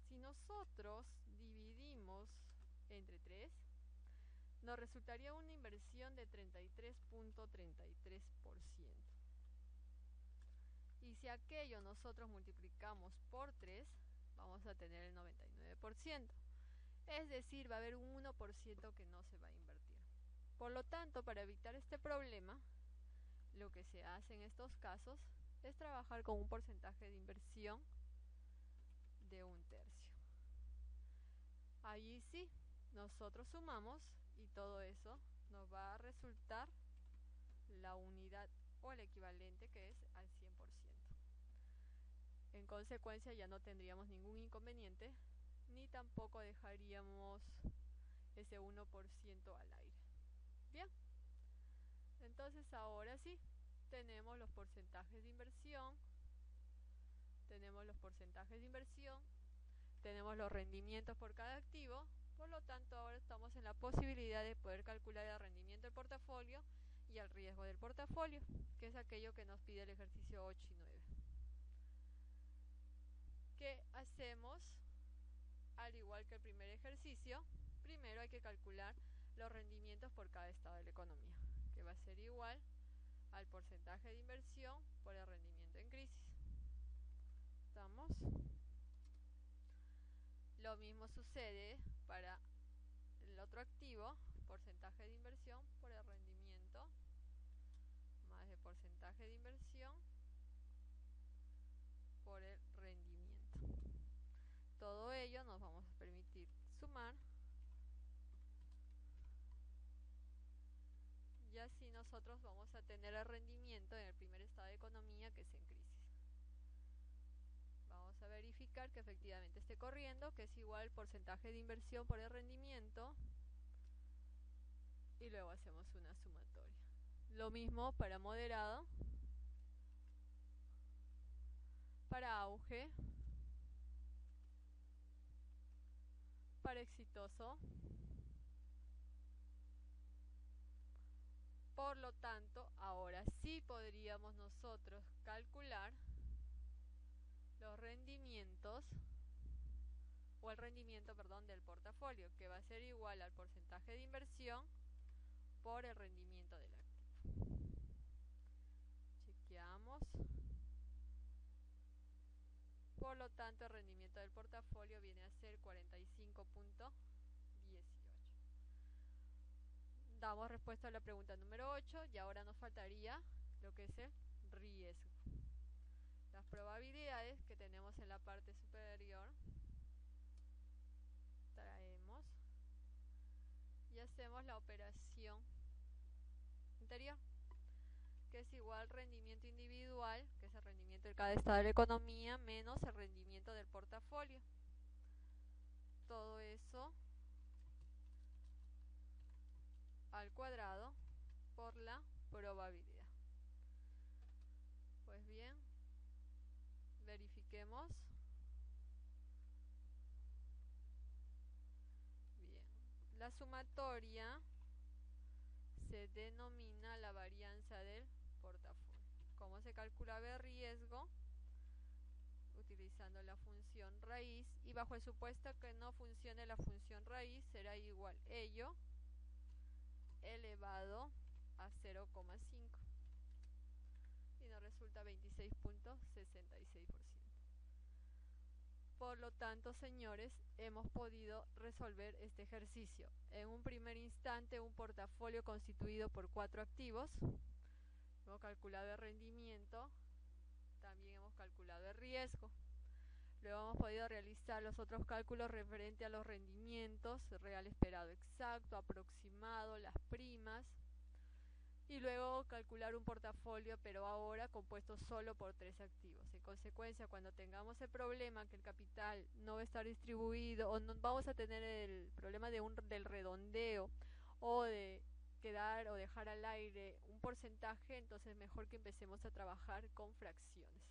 si nosotros dividimos entre 3, nos resultaría una inversión de 33.33%. Y si aquello nosotros multiplicamos por 3, vamos a tener el 99%. Es decir, va a haber un 1% que no se va a invertir. Por lo tanto, para evitar este problema, lo que se hace en estos casos es trabajar con un porcentaje de inversión de 1/3. Allí sí, nosotros sumamos y todo eso nos va a resultar la unidad o el equivalente, que es al 100%. En consecuencia ya no tendríamos ningún inconveniente, ni tampoco dejaríamos ese 1% al aire. Bien, entonces ahora sí, tenemos los porcentajes de inversión, tenemos los rendimientos por cada activo. Por lo tanto, ahora estamos en la posibilidad de poder calcular el rendimiento del portafolio y el riesgo del portafolio, que es aquello que nos pide el ejercicio 8 y 9. ¿Qué hacemos? Al igual que el primer ejercicio, primero hay que calcular los rendimientos por cada estado de la economía, que va a ser igual al porcentaje de inversión por el rendimiento en crisis. ¿Estamos? Lo mismo sucede para el otro activo, porcentaje de inversión por el rendimiento más el porcentaje de inversión por el rendimiento. Todo ello nos vamos a permitir sumar, y así nosotros vamos a tener el rendimiento en el primer estado de economía, que es en crisis. Vamos a verificar que efectivamente esté corriendo, que es igual porcentaje de inversión por el rendimiento, y luego hacemos una sumatoria. Lo mismo para moderado, para auge, para exitoso Por lo tanto, ahora sí podríamos nosotros calcular los rendimientos o el rendimiento, perdón, del portafolio, que va a ser igual al porcentaje de inversión por el rendimiento del activo. Chequeamos. Por lo tanto, el rendimiento del portafolio viene a ser 45.18. Damos respuesta a la pregunta número 8 y ahora nos faltaría lo que es el riesgo. Las probabilidades que tenemos en la parte superior, traemos y hacemos la operación anterior, que es igual rendimiento individual, que es el rendimiento de cada estado de la economía, menos el rendimiento del portafolio. Todo eso al cuadrado por la probabilidad. Pues bien, verifiquemos. Bien, la sumatoria se denomina la varianza del portafolio. ¿Cómo se calculaba el riesgo? Utilizando la función raíz, y bajo el supuesto que no funcione la función raíz, será igual ello elevado a 0,5 y nos resulta 26.66%. Por lo tanto, señores, hemos podido resolver este ejercicio. En un primer instante, un portafolio constituido por 4 activos. Hemos calculado el rendimiento, también hemos calculado el riesgo. Luego hemos podido realizar los otros cálculos referentes a los rendimientos, real esperado exacto, aproximado, las primas. Y luego calcular un portafolio, pero ahora compuesto solo por 3 activos. En consecuencia, cuando tengamos el problema que el capital no va a estar distribuido, o no, vamos a tener el problema del redondeo, o de quedar o dejar al aire un porcentaje, entonces mejor que empecemos a trabajar con fracciones.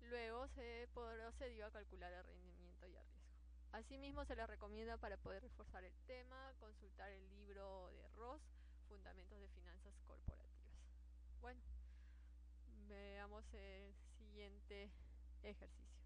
Luego se procedió a calcular el rendimiento y el riesgo. Asimismo, se les recomienda, para poder reforzar el tema, consultar el libro de Ross, Fundamentos de Finanzas Corporativas. Bueno, veamos el siguiente ejercicio.